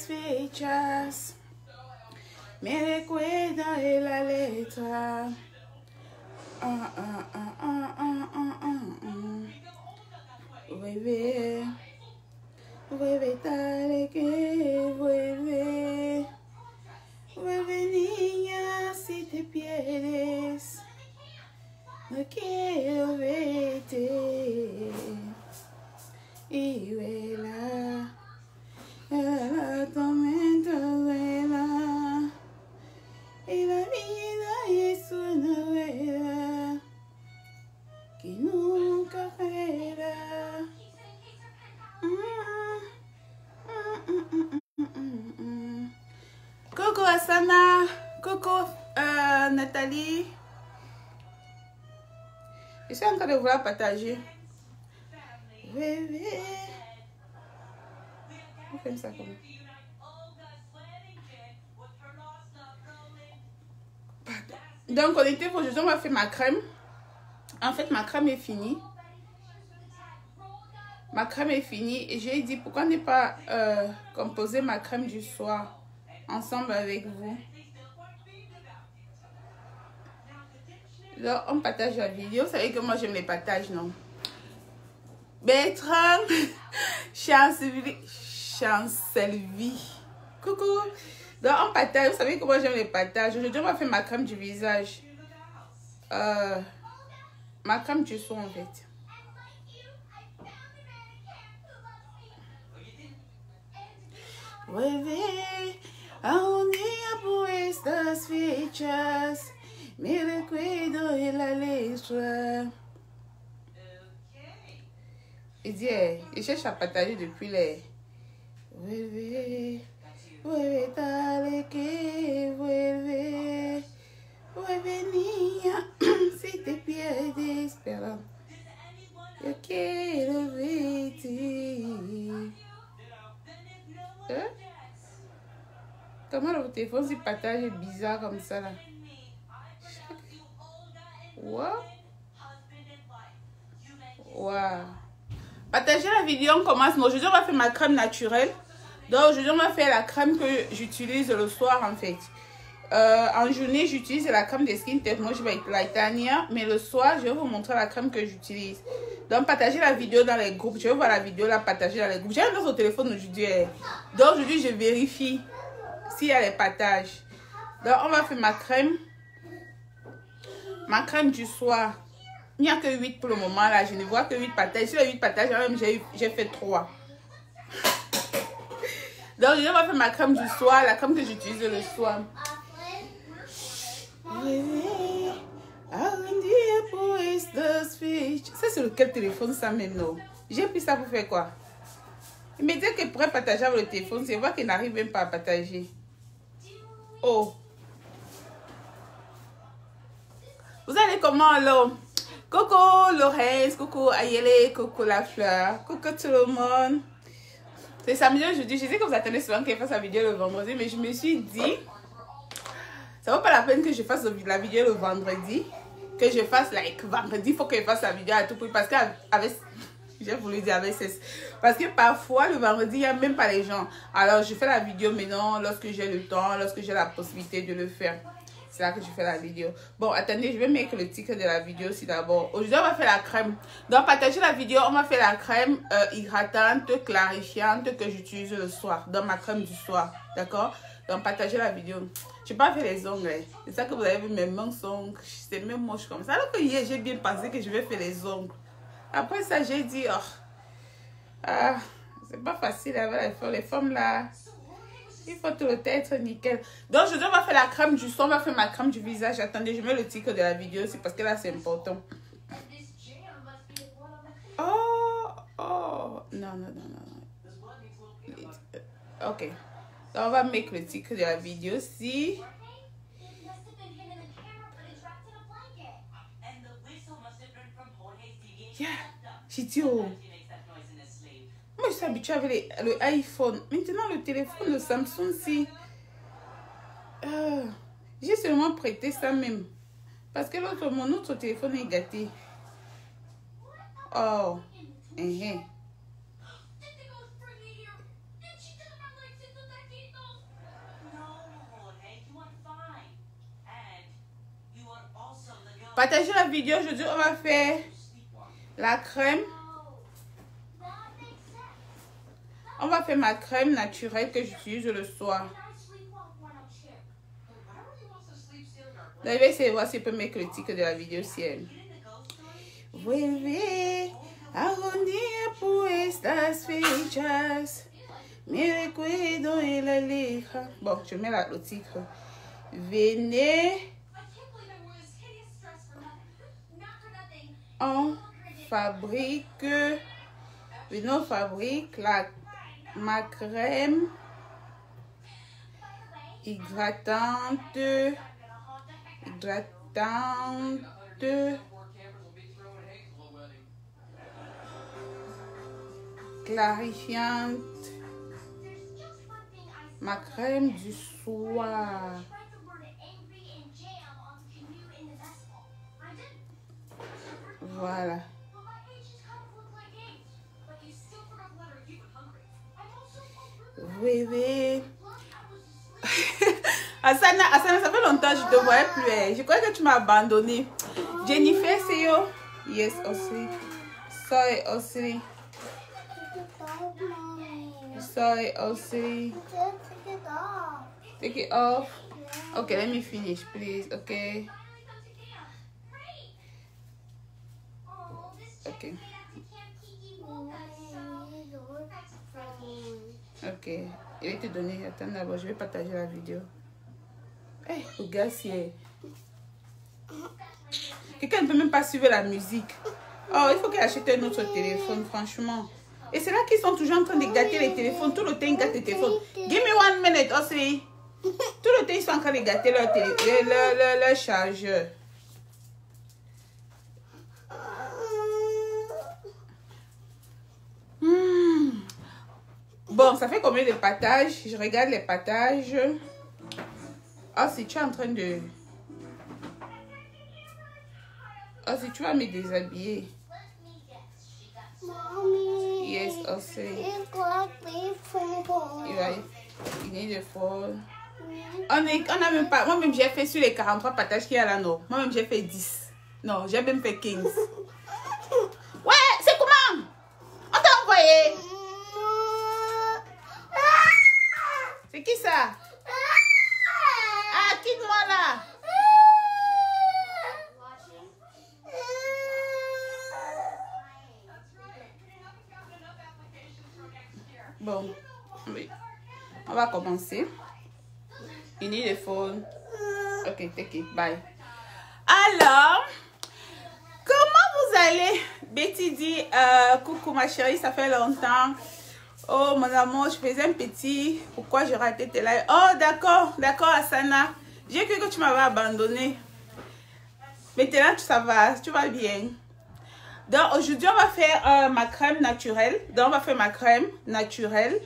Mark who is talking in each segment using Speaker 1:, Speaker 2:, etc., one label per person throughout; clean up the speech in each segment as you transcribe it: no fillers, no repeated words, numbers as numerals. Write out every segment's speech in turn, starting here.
Speaker 1: fechas, me recuerda en la letra. Vuelve, vuelve tarde que vuelve. Vuelve niña si te pierdes. No quiero verte. Y vuela, la tormenta vuela. Y la vida es una rueda que nunca vuela. Coucou Asana, coucou Nathalie. Je suis en train de vouloir partager. Bébé. On fait ça comment? Donc, on était aujourd'hui, on va faire ma crème. En fait, ma crème est finie. Ma crème est finie et j'ai dit pourquoi ne pas composer ma crème du soir ensemble avec vous. Donc, on partage la vidéo. Vous savez que moi, j'aime les partages, non? Bertrand, Chancelvi. Coucou. Donc, on partage. Vous savez que moi, j'aime les partages. Aujourd'hui, on va faire ma crème du visage. Ma crème du soir, en fait. Vuelve a un día por estas fechas, me recuerdo en la letra. Il dit, il cherche à partager depuis les... Vuelve, vuelve tarde que vuelve. Vuelve niña, si te pierdes, perdón. Yo quiero verte. Hein? Comment le téléphone se partage bizarre comme ça là? Wow. Wow. Partagez la vidéo, on commence. Aujourd'hui on va faire ma crème naturelle. Donc aujourd'hui on va faire la crème que j'utilise le soir en fait. En journée j'utilise la crème de Skin Technology by Lightania, mais le soir je vais vous montrer la crème que j'utilise. Donc partagez la vidéo dans les groupes. Je vais voir la vidéo là, partager dans les groupes. J'ai un autre téléphone aujourd'hui. Donc aujourd'hui je vérifie s'il y a les partages. Donc on va faire ma crème. Ma crème du soir. Il n'y a que 8 pour le moment là. Je ne vois que 8 partages. Sur les 8 partages, même j'ai fait 3. Donc je vais faire ma crème du soir. La crème que j'utilise le soir. Ça c'est lequel téléphone ça même non? J'ai pris ça pour faire quoi? Il me dit qu'il pourrait partager avec le téléphone. C'est vrai qu'il n'arrive même pas à partager. Oh. Vous allez comment alors? Coucou Laurence, coucou Ayele, coucou la fleur, coucou tout le monde. C'est samedi aujourd'hui. Je sais que vous attendez souvent qu'elle fasse la vidéo le vendredi, mais je me suis dit, ça vaut pas la peine que je fasse la vidéo le vendredi. Que je fasse like vendredi, il faut que je fasse la vidéo à tout prix. Parce qu'avec, j'ai voulu dire avec cesse. Parce que parfois le vendredi, il n'y a même pas les gens. Alors je fais la vidéo maintenant lorsque j'ai le temps, lorsque j'ai la possibilité de le faire. C'est là que je fais la vidéo. Bon, attendez, je vais mettre le titre de la vidéo aussi d'abord. Aujourd'hui, on va faire la crème. Donc, partagez la vidéo. On va faire la crème hydratante, clarifiante que j'utilise le soir. Dans ma crème du soir. D'accord? Donc, partagez la vidéo. Je n'ai pas fait les ongles. C'est ça que vous avez vu, mes mains sont... C'est même moche comme ça. Alors que hier, j'ai bien pensé que je vais faire les ongles. Après ça, j'ai dit... Oh, ah, c'est pas facile avec les femmes là. Il faut tout le être nickel. Donc, aujourd'hui, on va faire la crème du soir. On va faire ma crème du visage. Attendez, je mets le titre de la vidéo. C'est parce que là, c'est important. Oh, oh. Non, non, non, non. Ok. Donc, on va mettre le titre de la vidéo aussi. Yeah. J'ai dit, oh. Moi, je suis habituée avec le iPhone. Maintenant, le téléphone, le Samsung, si... j'ai seulement prêté ça même. Parce que mon autre téléphone est gâté. Oh. Partagez la vidéo. Aujourd'hui, on va faire la crème. On va faire ma crème naturelle que j'utilise le soir. Donc, je vais essayer de voir si je peux mettre le titre de la vidéo si elle. Vuelve a unir por estas fechas. Me recuerdo en la leja. Bon, je mets le titre. Venez. On fabrique. Venez, on fabrique ma crème hydratante. Clarifiante, ma crème du soir. Voilà. Oui. Asana, ça fait longtemps que je ne te voyais plus. Je crois que tu m'as abandonné. Jennifer, c'est yo. Yes, aussi. Sorry, aussi. Sorry, aussi. Take it off. Okay, let me finish, please. Okay. Okay. Ok. Je vais te donner. Attends d'abord, je vais partager la vidéo. Hey, regarde si quelqu'un ne peut même pas suivre la musique. Oh, il faut qu'il achète un autre téléphone, franchement. Et c'est là qu'ils sont toujours en train de gâter les téléphones. Tout le temps, ils gâtent les téléphones. Give me 1 minute, aussi. Tout le temps, ils sont en train de gâter leur chargeur. Bon, ça fait combien de partages? Je regarde les partages. Ah, si tu es en train de... Ah, si tu vas me déshabiller. Yes, aussi. Il need a phone. On a même pas... Moi-même, j'ai fait sur les 43 partages qu'il y a là, non. Moi-même, j'ai fait 10. Non, j'ai même fait 15. Ouais, c'est comment? On t'a envoyé. C'est qui ça? Ah, quitte-moi là. Bon, oui. On va commencer. You need a phone. Ok, take it. Bye. Alors, comment vous allez? Betty dit, coucou ma chérie, ça fait longtemps. Oh mon amour, je faisais un petit. Pourquoi j'ai raté tes lives? Oh d'accord, Asana. J'ai cru que tu m'avais abandonné. Maintenant ça va, tu vas bien. Donc aujourd'hui on va faire ma crème naturelle. Donc on va faire ma crème naturelle.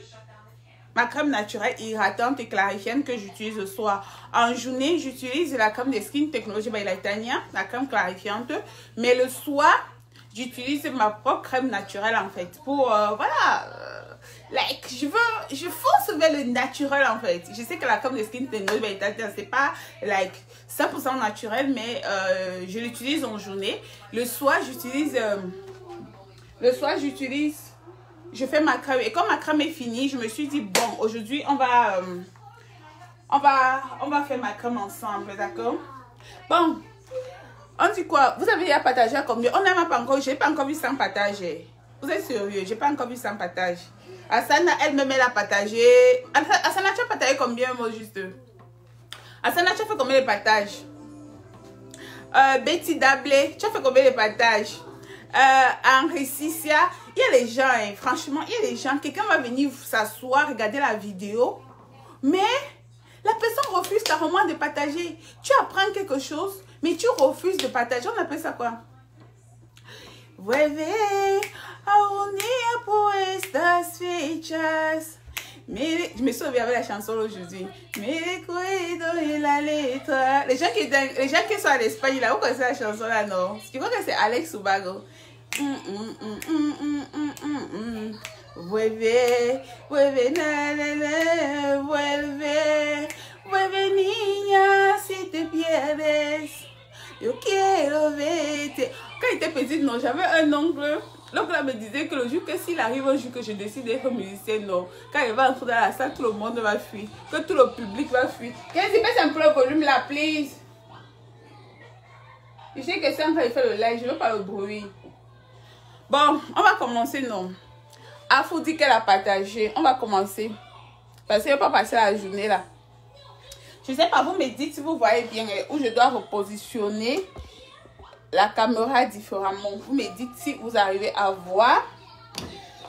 Speaker 1: Ma crème naturelle hydratante et clarifiante que j'utilise le soir. En journée, j'utilise la crème de Skin Technology by Laitania, la crème clarifiante. Mais le soir, j'utilise ma propre crème naturelle en fait. Pour, voilà, like, je fonce vers le naturel en fait. Je sais que la crème de Skin Technology by Laitania, c'est pas, like, 100% naturel, mais je l'utilise en journée. Le soir, j'utilise... je fais ma crème. Et quand ma crème est finie, je me suis dit, bon, aujourd'hui, on va faire ma crème ensemble, d'accord? Bon, on dit quoi? Vous avez déjà partagé à combien? On n'a pas encore, j'ai pas encore vu 100 partager. Vous êtes sérieux? J'ai pas encore vu 100 partages. Asana, elle me met la partager. Asana, tu as partagé combien, moi, juste? Asana, tu as fait combien de partages? Betty Dablé, tu as fait combien de partages? Henri Sissia, il y a les gens, hein, franchement, il y a les gens, quelqu'un va venir s'asseoir, regarder la vidéo, mais la personne refuse carrément de partager. Tu apprends quelque chose, mais tu refuses de partager. On appelle ça quoi? Vuelve a unir por estas fechas. Mais je me suis avec la chanson aujourd'hui. Me recuerdo en la letra. Les gens qui sont en Espagne, là, vous connaissez la chanson là, non? Je crois que c'est Alex Ubago. Vuelve, vuelve, vuelve, vuelve niña si te pierdes. Ok, quand il était petite, non, j'avais un oncle. L'oncle me disait que le jour que s'il arrive un jour que je décide d'être musicienne, non, quand il va entrer dans la salle, tout le monde va fuir. Que tout le public va fuir. Qu'est-ce qui baisse un peu le volume là, please? Je sais que c'est en train de faire le live, je veux pas le bruit. Bon, on va commencer, non. Afou dit qu'elle a partagé. On va commencer. Parce qu'elle va pas passer la journée là. Je sais pas, vous me dites si vous voyez bien où je dois repositionner la caméra différemment. Vous me dites si vous arrivez à voir.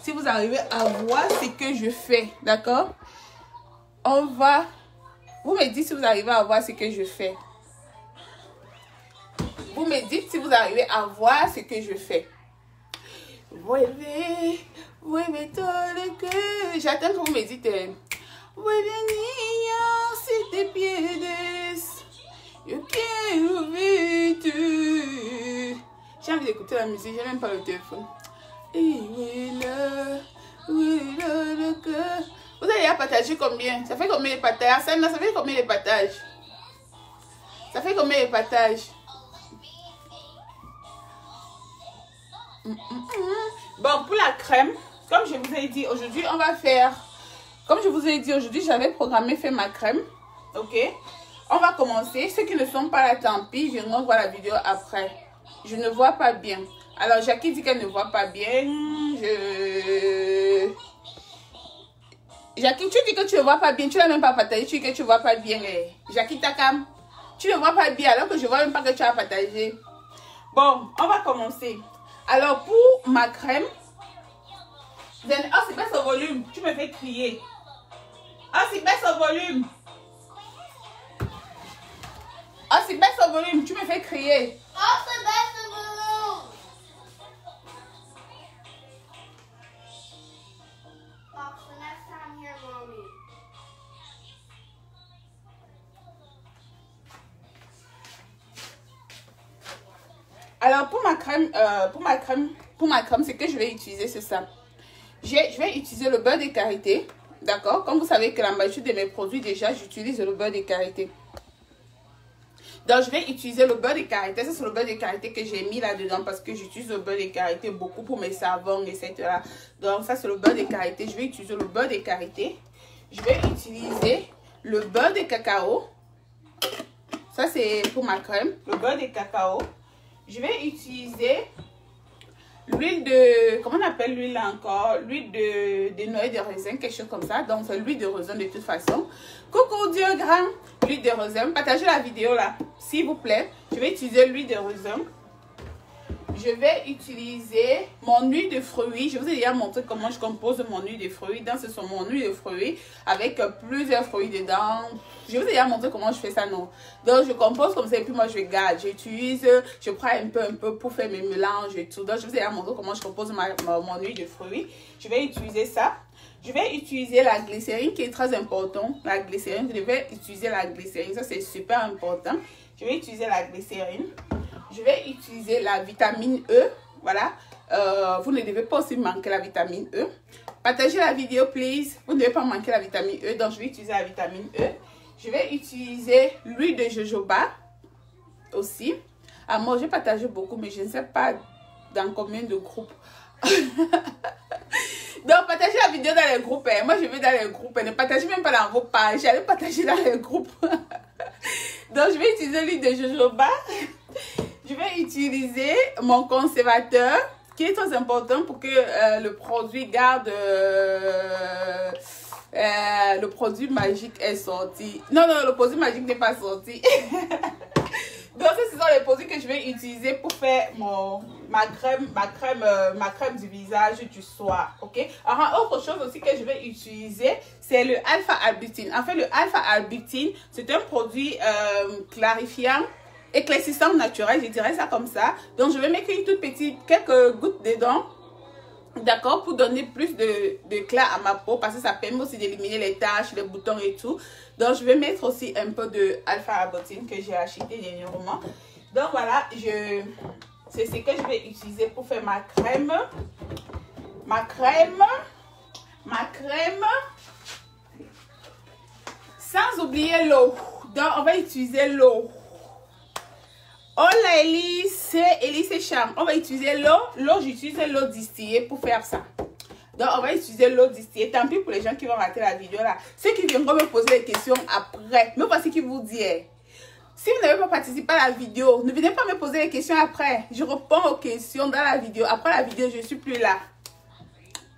Speaker 1: Si vous arrivez à voir ce que je fais. D'accord? On va... Vous me dites si vous arrivez à voir ce que je fais. Vous me dites si vous arrivez à voir ce que je fais. Vuelve, vuelve todo lo que... J'attends que vous me dites... Vuelve niña, si te pierdes. Yo quiero verte. J'ai envie d'écouter la musique, je n'aime pas le téléphone. Vous allez à partager combien? Ça fait combien de partages? Ça fait combien de partages? Ça fait combien de partages? Bon, pour la crème, comme je vous ai dit, aujourd'hui, on va faire... Comme je vous ai dit, aujourd'hui, j'avais programmé faire ma crème. Ok? On va commencer. Ceux qui ne sont pas là, tant pis, je vais voir la vidéo après. Je ne vois pas bien. Alors, Jackie dit qu'elle ne voit pas bien. Jackie, tu dis que tu ne vois pas bien. Tu n'as même pas partagé. Tu dis que tu ne vois pas bien. Jackie Takam, tu ne vois pas bien alors que je ne vois même pas que tu as partagé. Bon, on va commencer. Alors, pour ma crème, oh, c'est baisse au volume. Tu me fais crier. Oh, c'est baisse au volume. Oh, c'est baisse au volume. Tu me fais crier.
Speaker 2: Oh, c'est baisse au volume. Fox, the next time here, mommy.
Speaker 1: Alors, pour ma crème, ce que je vais utiliser, c'est ça. Je vais utiliser le beurre de karité. D'accord? Comme vous savez que la majorité de mes produits, déjà, j'utilise le beurre de karité. Donc, je vais utiliser le beurre de karité. C'est le beurre de karité que j'ai mis là-dedans parce que j'utilise le beurre de karité beaucoup pour mes savons, etc. Donc, ça, c'est le beurre de karité. Je vais utiliser le beurre de karité. Je vais utiliser le beurre de cacao. Ça, c'est pour ma crème. Le beurre de cacao. Je vais utiliser l'huile de... Comment on appelle l'huile là encore? L'huile de noix de raisin, quelque chose comme ça. Donc, c'est l'huile de raisin de toute façon. Coucou Dieu grand! L'huile de raisin. Partagez la vidéo là, s'il vous plaît. Je vais utiliser l'huile de raisin. Je vais utiliser mon huile de fruits. Je vous ai déjà montré comment je compose mon huile de fruits. Donc, ce sont mon huile de fruits avec plusieurs fruits dedans. Je vous ai déjà montré comment je fais ça, non? Donc, je compose comme ça et puis moi, je garde. J'utilise, je prends un peu pour faire mes mélanges et tout. Donc, je vous ai déjà montré comment je compose mon huile de fruits. Je vais utiliser ça. Je vais utiliser la glycérine qui est très important. La glycérine, je vais utiliser la glycérine. Ça, c'est super important. Je vais utiliser la glycérine. Je vais utiliser la vitamine E. Voilà. Vous ne devez pas aussi manquer la vitamine E. Partagez la vidéo, please. Vous ne devez pas manquer la vitamine E. Donc, je vais utiliser la vitamine E. Je vais utiliser l'huile de jojoba aussi. Ah, moi, j'ai partagé beaucoup, mais je ne sais pas dans combien de groupes. Donc, partagez la vidéo dans les groupes. Hein. Moi, je vais dans les groupes. Ne partagez même pas dans vos pages. Allez partager dans les groupes. Donc, je vais utiliser l'huile de jojoba. Je vais utiliser mon conservateur qui est très important pour que le produit garde... le produit magique est sorti. Non, non, le produit magique n'est pas sorti. Donc, ce sont les produits que je vais utiliser pour faire ma crème du visage du soir. Ok. Alors, autre chose aussi que je vais utiliser, c'est le alpha-albutine. En fait, le alpha-albutine, c'est un produit clarifiant, éclaircissant naturel, je dirais ça comme ça. Donc, je vais mettre une toute petite, quelques gouttes dedans. D'accord, pour donner plus d'éclat à ma peau, parce que ça permet aussi d'éliminer les taches, les boutons et tout. Donc, je vais mettre aussi un peu de alpha-albutine que j'ai acheté dernièrement. Donc, voilà, c'est ce que je vais utiliser pour faire ma crème. Ma crème. Sans oublier l'eau. Donc, on va utiliser l'eau. Hola Elise, c'est Elise Cham. On va utiliser l'eau. L'eau, j'utilise l'eau distillée pour faire ça. Donc, on va utiliser l'eau distillée. Tant pis pour les gens qui vont rater la vidéo là. Ceux qui viendront me poser des questions après. Mais voici qui vous dit. Si vous n'avez pas participé à la vidéo, ne venez pas me poser les questions après. Je réponds aux questions dans la vidéo. Après la vidéo, je ne suis plus là.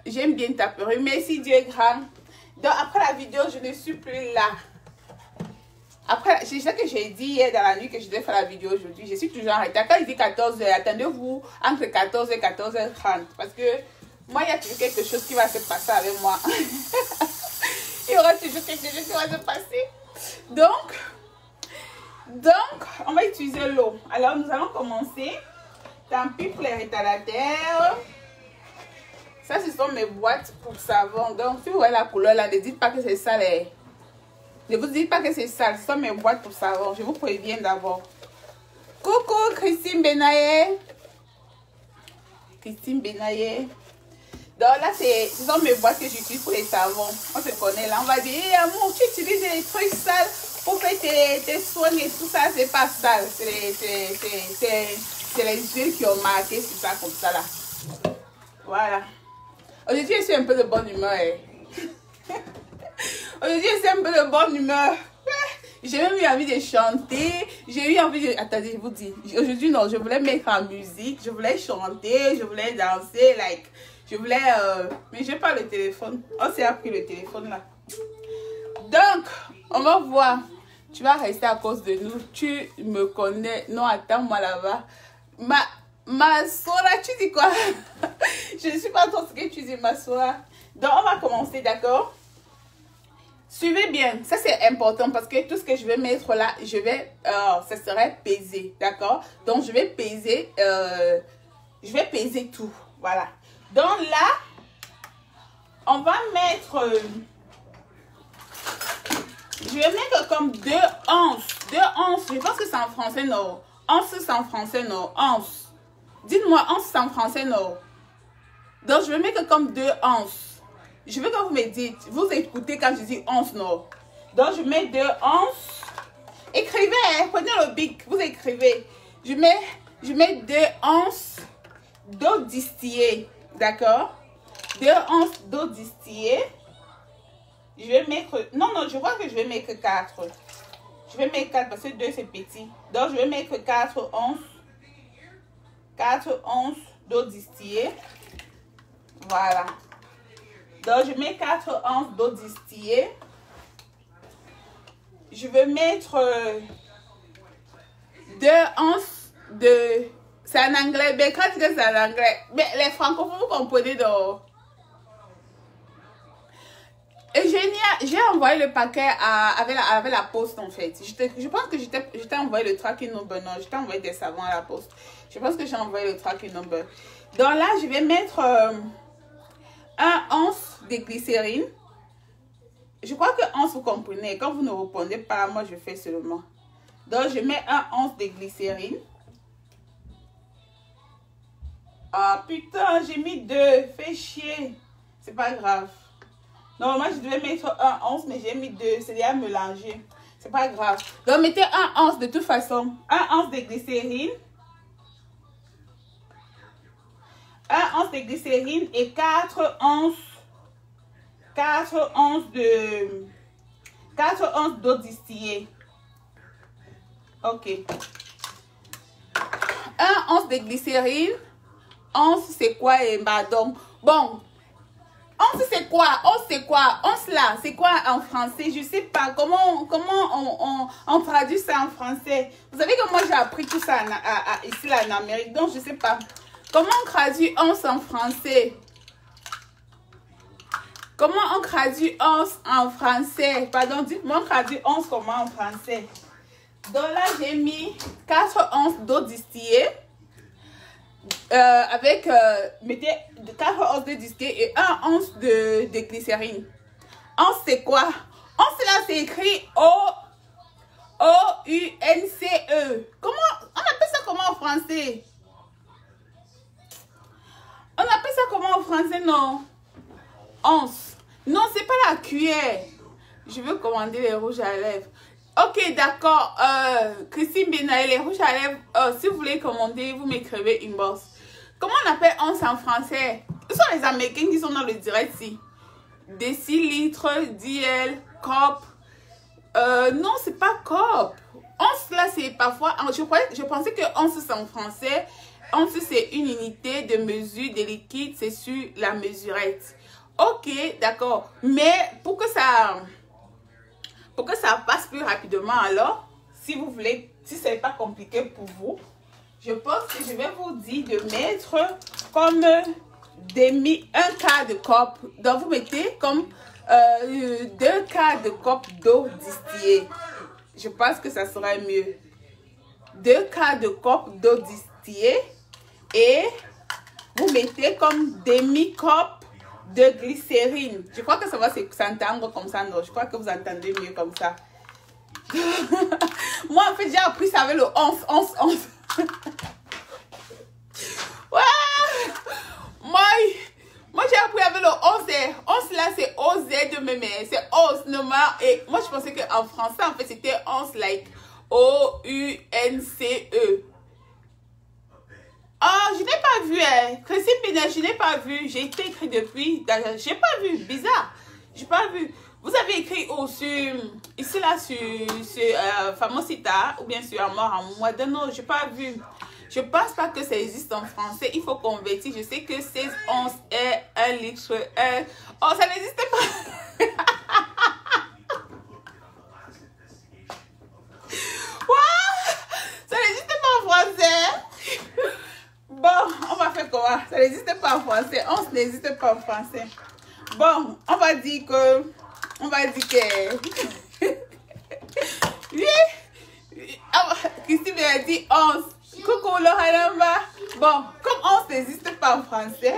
Speaker 1: J'aime bien taper. Merci Dieu est grand. Donc, après la vidéo, je ne suis plus là. Après, c'est ça que j'ai dit hier dans la nuit que je devais faire la vidéo aujourd'hui. Je suis toujours en retard. Quand il dit 14h, attendez-vous entre 14h et 14h30. Parce que moi, il y a toujours quelque chose qui va se passer avec moi. Il y aura toujours quelque chose qui va se passer. Donc, on va utiliser l'eau. Alors, nous allons commencer. Tant pis pour les retardataires. Ça, ce sont mes boîtes pour savon. Donc, si vous voyez la couleur là, ne dites pas que c'est ça les... Ne vous dites pas que c'est sale, ce sont mes boîtes pour savon. Je vous préviens d'abord. Coucou Christine Benaye. Christine Benaye. Donc là, ce sont mes boîtes que j'utilise pour les savons. On se connaît là. On va dire, hey, amour, tu utilises les trucs sales pour faire tes soins et tout ça. C'est pas sale. C'est les huiles qui ont marqué sur ça comme ça là. Voilà. Aujourd'hui, je suis un peu de bonne humeur. Aujourd'hui, c'est un peu de bonne humeur. J'ai même eu envie de chanter. J'ai eu envie de... Attendez, je vous dis. Aujourd'hui, non, je voulais mettre en musique. Je voulais chanter. Je voulais danser. Like, je voulais... Mais je n'ai pas le téléphone. On s'est appris le téléphone là. Donc, on va voir. Tu vas rester à cause de nous. Tu me connais. Non, attends-moi là-bas. Ma Sora, tu dis quoi? Je ne suis pas trop ce que tu dis, ma Sora. Donc, on va commencer, d'accord? Suivez bien, ça c'est important parce que tout ce que je vais mettre là, ça serait pesé, d'accord? Donc je vais peser tout, voilà. Donc là, on va mettre, je vais mettre comme 2 onces, je pense que c'est en français, non? Once c'est en français, non? Once. Dites-moi, once c'est en français, non? Donc je vais mettre comme 2 onces. Je veux que vous me dites, vous écoutez quand je dis once, non? Donc, je mets 2 onces. Écrivez, hein, prenez le bic, vous écrivez. Je mets 2 onces d'eau distillée, d'accord? 2 onces d'eau distillée. Je vais mettre, non, je crois que je vais mettre 4. Je vais mettre 4 parce que 2 c'est petit. Donc, je vais mettre 4 onces. 4 onces d'eau distillée. Voilà. Donc, je mets 4 onces d'eau distillée. Je vais mettre 2 onces de... C'est en anglais. Mais quand c'est en anglais. Mais les francophones, vous comprenez donc. Eugénia, j'ai envoyé le paquet avec la poste en fait. Je pense que je t'ai envoyé le tracking number. Non, je t'ai envoyé des savons à la poste. Je pense que j'ai envoyé le tracking number. Donc là, je vais mettre... 1 once de glycérine. Je crois que once vous comprenez. Quand vous ne répondez pas, moi je fais seulement. Donc je mets 1 once de glycérine. Ah putain, j'ai mis 2. Fais chier. C'est pas grave. Normalement je devais mettre 1 once, mais j'ai mis 2. C'est déjà mélangé. C'est pas grave. Donc mettez 1 once de toute façon. 1 once de glycérine. 1 once de glycérine et 4 onces d'eau distillée. Ok. 1 once de glycérine. Once c'est quoi, madame? Bon. Once c'est quoi? Once c'est quoi? Once là, c'est quoi en français? Je sais pas. Comment on traduit ça en français? Vous savez que moi j'ai appris tout ça ici là, en Amérique. Donc je sais pas. Comment on traduit once en français? Comment on traduit once en français? Pardon, dites-moi, on traduit once comment en français? Donc là, j'ai mis 4 onces d'eau distillée. Mettez 4 onces de distillée et 1 once de glycérine. Once, c'est quoi? Once, là, c'est écrit O-U-N-C-E. Comment? On appelle ça comment en français? On appelle ça comment en français, non? Once. Non, c'est pas la cuillère. Je veux commander les rouges à lèvres. Ok, d'accord. Christine Benaï, les rouges à lèvres. Si vous voulez commander, vous m'écrivez inbox. Comment on appelle once en français? Ce sont les Américains qui sont dans le direct ici. Décilitre, DL, cop. Non, c'est pas cop. Once là, c'est parfois. Je pensais que once c'est en français. Once c'est une unité de mesure de liquide, c'est sur la mesurette. Ok, d'accord. Mais pour que ça passe plus rapidement, alors, si vous voulez, si ce n'est pas compliqué pour vous, je pense que je vais vous dire de mettre comme un quart de cope. Donc, vous mettez comme 2 quarts de cope d'eau distillée. Je pense que ça sera mieux. 2 quarts de cope d'eau distillée et vous mettez comme demi-cope de glycérine. Je crois que ça va s'entendre comme ça, non? Je crois que vous entendez mieux comme ça. Moi, en fait, j'ai appris ça avec le 11. Ouais. Moi j'ai appris avec le 11. 11 là, c'est OZ de mémé. C'est 11 normal. Et moi, je pensais qu'en français, en fait, c'était 11 like O-U-N-C-E. Oh, je n'ai pas vu, hein. Christine Pénal, je n'ai pas vu. J'ai été écrit depuis. Je n'ai pas vu. Bizarre. Je n'ai pas vu. Vous avez écrit ici là sur Famosita ou bien sur Amor en moi. Non, je n'ai pas vu. Je ne pense pas que ça existe en français. Il faut convertir. Je sais que 16 onces est 1 litre. Oh, ça n'existe pas. Ça n'existe pas en français. Bon, on va faire comment? Ça n'existe pas en français. 11 n'existe pas en français. Bon, on va dire que... Christine a dit 11. Coucou Laura Namba. Bon, comme 11 n'existe pas en français,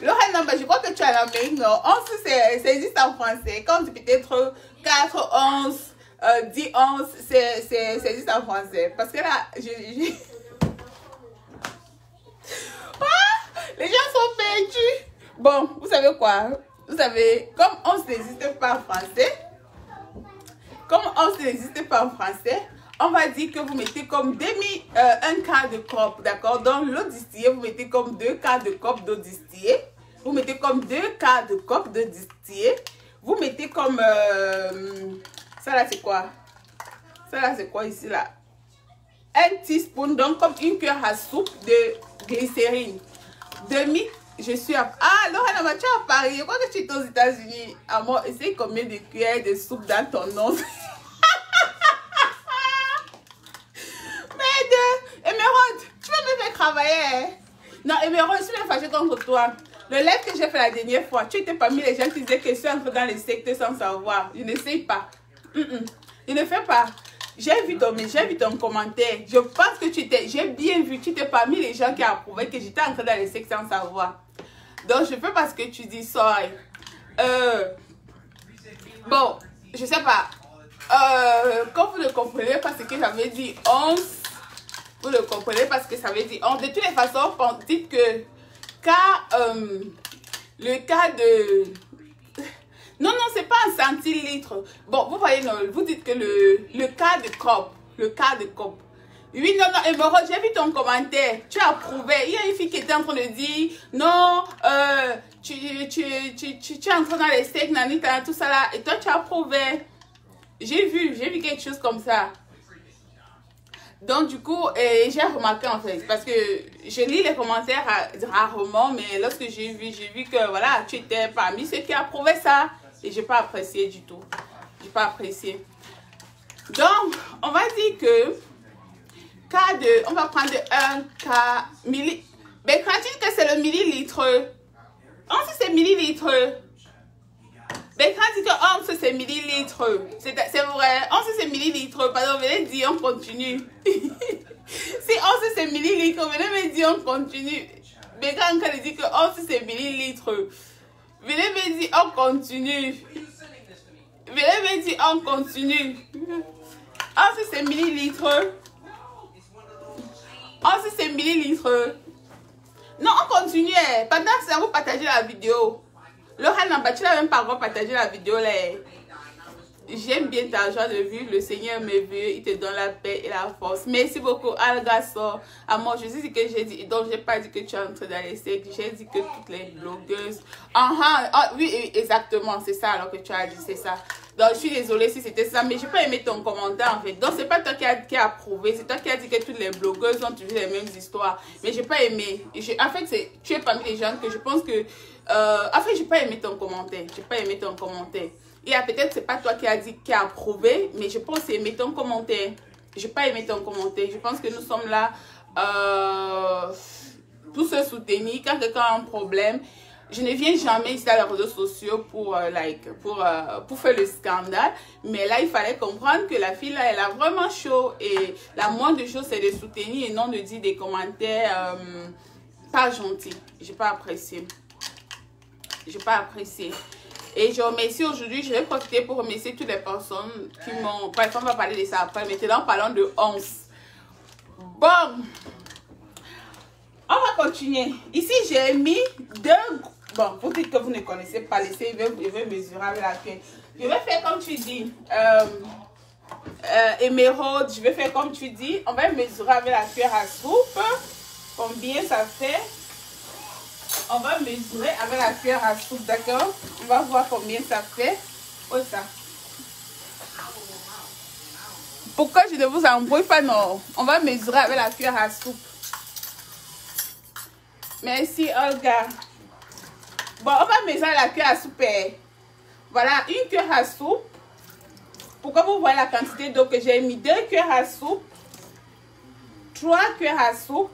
Speaker 1: Laura Namba, je crois que tu as la main, non? 11, ça existe en français. Quand tu peut-être 4, 11, 10, 11, ça existe en français. Parce que là, les gens sont perdus. Bon, vous savez quoi? Vous savez, comme 11 n'existe pas en français, on va dire que vous mettez comme un quart de cope, d'accord? Dans l'eau distillée, vous mettez comme 2 quarts de cope d'eau distillée. Vous mettez comme 2 quarts de cope d'eau distillée. Vous mettez comme... ça là, c'est quoi? Ça là, c'est quoi ici, là? Un teaspoon, donc comme une cuillère à soupe de glycérine. Je suis à... Ah, Laura, tu es à Paris. Je crois que tu es aux États-Unis. À moi, essaye combien de cuillères de soupe dans ton nom. Émeraude, tu vas me faire travailler. Hein? Non, Émeraude, je suis même fâchée contre toi. Le live que j'ai fait la dernière fois, tu étais parmi les gens qui disaient que je suis entrée dans les sectes sans savoir. Je n'essaye pas. Je ne fais pas. J'ai vu ton commentaire. Je pense que j'ai bien vu, tu étais parmi les gens qui approuvaient que j'étais entrée dans les sectes sans savoir. Donc, je fais pas ce que tu dis, sorry. Bon, je sais pas. Quand vous ne comprenez pas ce que j'avais dit, 11, vous ne comprenez pas ce que ça veut dire 11. De toutes les façons, dites que le cas de... Non, c'est pas un centilitre. Bon, vous voyez, non, vous dites que le quart de cope. Oui, non, Émeraude, j'ai vu ton commentaire. Tu as approuvé. Il y a une fille qui était en train de dire, non, tu es entré dans les steaks, nanita, tout ça là. Et toi, tu as approuvé. J'ai vu quelque chose comme ça. Donc, du coup, j'ai remarqué en fait, parce que je lis les commentaires rarement, mais lorsque j'ai vu que, voilà, tu étais parmi ceux qui approuvaient ça. Et je n'ai pas apprécié du tout. J'ai pas apprécié. Donc, on va dire que on va prendre un quart milli. Mais quand tu dis que c'est le millilitre, once c'est millilitre. Mais quand tu dis que once c'est millilitre, c'est vrai. Once c'est millilitre. Pardon, venez dire, on continue. Si once c'est millilitre, venez me dire, on continue. Mais quand on dit que once c'est millilitre, venez me dire, on continue. Venez me dire, on continue. Once c'est millilitre. Once c'est millilitre. Non, on continue. Pendant que ça, vous partagez la vidéo. Laura Namba, tu n'as même pas encore partagé la vidéo là. J'aime bien ta joie de vivre. Le Seigneur me veut. Il te donne la paix et la force. Merci beaucoup, Algasso. À moi, je sais ce que j'ai dit. Donc, j'ai pas dit que tu es entré dans les sectes. J'ai dit que toutes les blogueuses. Oui, exactement. C'est ça alors que tu as dit. C'est ça. Donc, je suis désolée si c'était ça. Mais j'ai pas aimé ton commentaire en fait. Donc, c'est pas toi qui a approuvé. C'est toi qui a dit que toutes les blogueuses ont toujours les mêmes histoires. Mais j'ai pas aimé. En fait, tu es parmi les gens que je pense que. En fait, j'ai pas aimé ton commentaire. J'ai pas aimé ton commentaire. Et peut-être c'est pas toi qui a dit qui a approuvé, mais je pense que aimé ton commentaire. J'ai pas aimé ton commentaire. Je pense que nous sommes là pour se soutenir quand quelqu'un a un problème. Je ne viens jamais ici à les réseaux sociaux pour faire le scandale. Mais là, il fallait comprendre que la fille là, elle a vraiment chaud. Et la moindre chose, c'est de soutenir et non de dire des commentaires pas gentils. J'ai pas apprécié. J'ai pas apprécié. Et je remercie aujourd'hui, je vais profiter pour remercier toutes les personnes qui m'ont... Bref, on va parler de ça après. Maintenant, parlons de 11. Bon. On va continuer. Ici, j'ai mis deux... Bon, vous dites que vous ne connaissez pas. Laissez, je vais mesurer avec la cuillère. Je vais faire comme tu dis. Émeraude, je vais faire comme tu dis. On va mesurer avec la cuillère à soupe. Combien ça fait? On va mesurer avec la cuillère à soupe, d'accord? On va voir combien ça fait. Oh, ça. Pourquoi je ne vous embrouille pas, non? On va mesurer avec la cuillère à soupe. Merci, Olga. Bon, on va mesurer la cuillère à soupe. Voilà, une cuillère à soupe. Pourquoi vous voyez la quantité d'eau que j'ai mis? 2 cuillères à soupe. 3 cuillères à soupe.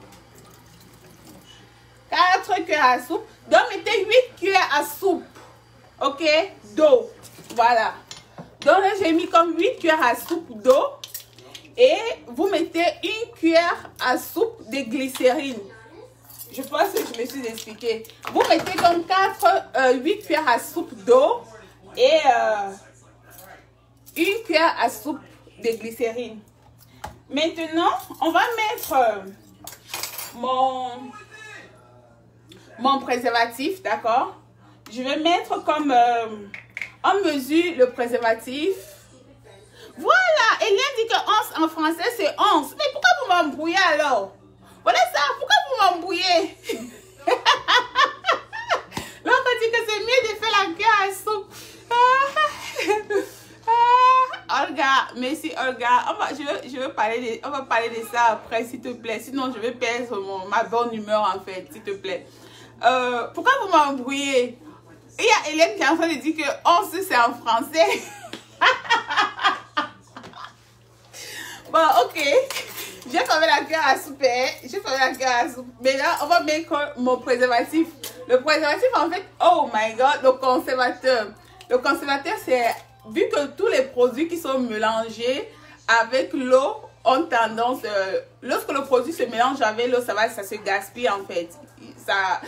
Speaker 1: 4 cuillères à soupe. Donc, mettez 8 cuillères à soupe. Ok? D'eau. Voilà. Donc, là, j'ai mis comme 8 cuillères à soupe d'eau. Et vous mettez une cuillère à soupe de glycérine. Je pense que je me suis expliqué. Vous mettez comme 8 cuillères à soupe d'eau. Et une cuillère à soupe de glycérine. Maintenant, on va mettre mon préservatif, d'accord? Je vais mettre comme on mesure le préservatif. Voilà, Eliane dit que 11 en français c'est 11. Mais pourquoi vous m'embrouillez alors? Voilà ça, pourquoi vous m'embrouillez? L'autre dit que c'est mieux de faire la cuillère à soupe. Olga, merci Olga. Je vais parler on va parler de ça après s'il te plaît. Sinon je vais perdre ma bonne humeur en fait, s'il te plaît. Pourquoi vous m'embrouillez? Il y a Hélène qui est en train de dire que 11 c'est en français. Bon, ok. J'ai fermé la cuillère à soupe. J'ai fermé la cuillère à soupe. Mais là, on va mettre mon préservatif. Le préservatif, en fait, oh my god, le conservateur. Le conservateur, c'est, vu que tous les produits qui sont mélangés avec l'eau ont tendance, lorsque le produit se mélange avec l'eau, ça se gaspille en fait. Ça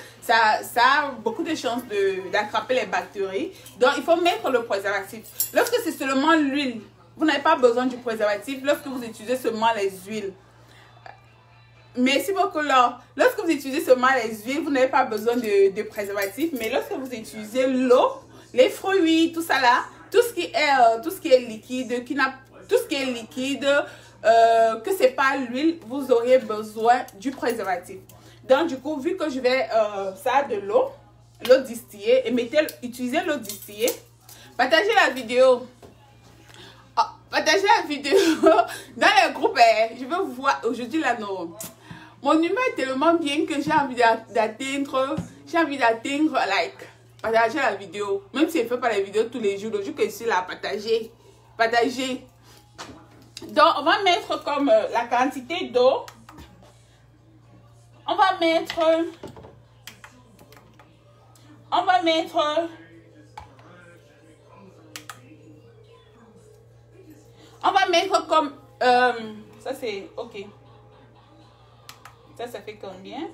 Speaker 1: a beaucoup de chances d'attraper les bactéries. Donc, il faut mettre le préservatif. Lorsque c'est seulement l'huile, vous n'avez pas besoin du préservatif lorsque vous utilisez seulement les huiles. Merci beaucoup, Laure. Lorsque vous utilisez seulement les huiles, vous n'avez pas besoin de préservatif. Mais lorsque vous utilisez l'eau, les fruits, tout ça là, tout ce qui est liquide, que c'est pas l'huile, vous aurez besoin du préservatif. Donc, du coup, vu que je vais, ça a de l'eau distillée, et utilisez l'eau distillée. Partagez la vidéo. Partagez la vidéo dans les groupes. Je veux voir aujourd'hui là, non. Mon humeur est tellement bien que j'ai envie d'atteindre, like, partager la vidéo. Même si je ne fais pas la vidéo tous les jours, le jour que je suis là, partager. Donc, on va mettre comme la quantité d'eau. On va mettre comme, ça c'est, ok. Ça fait combien?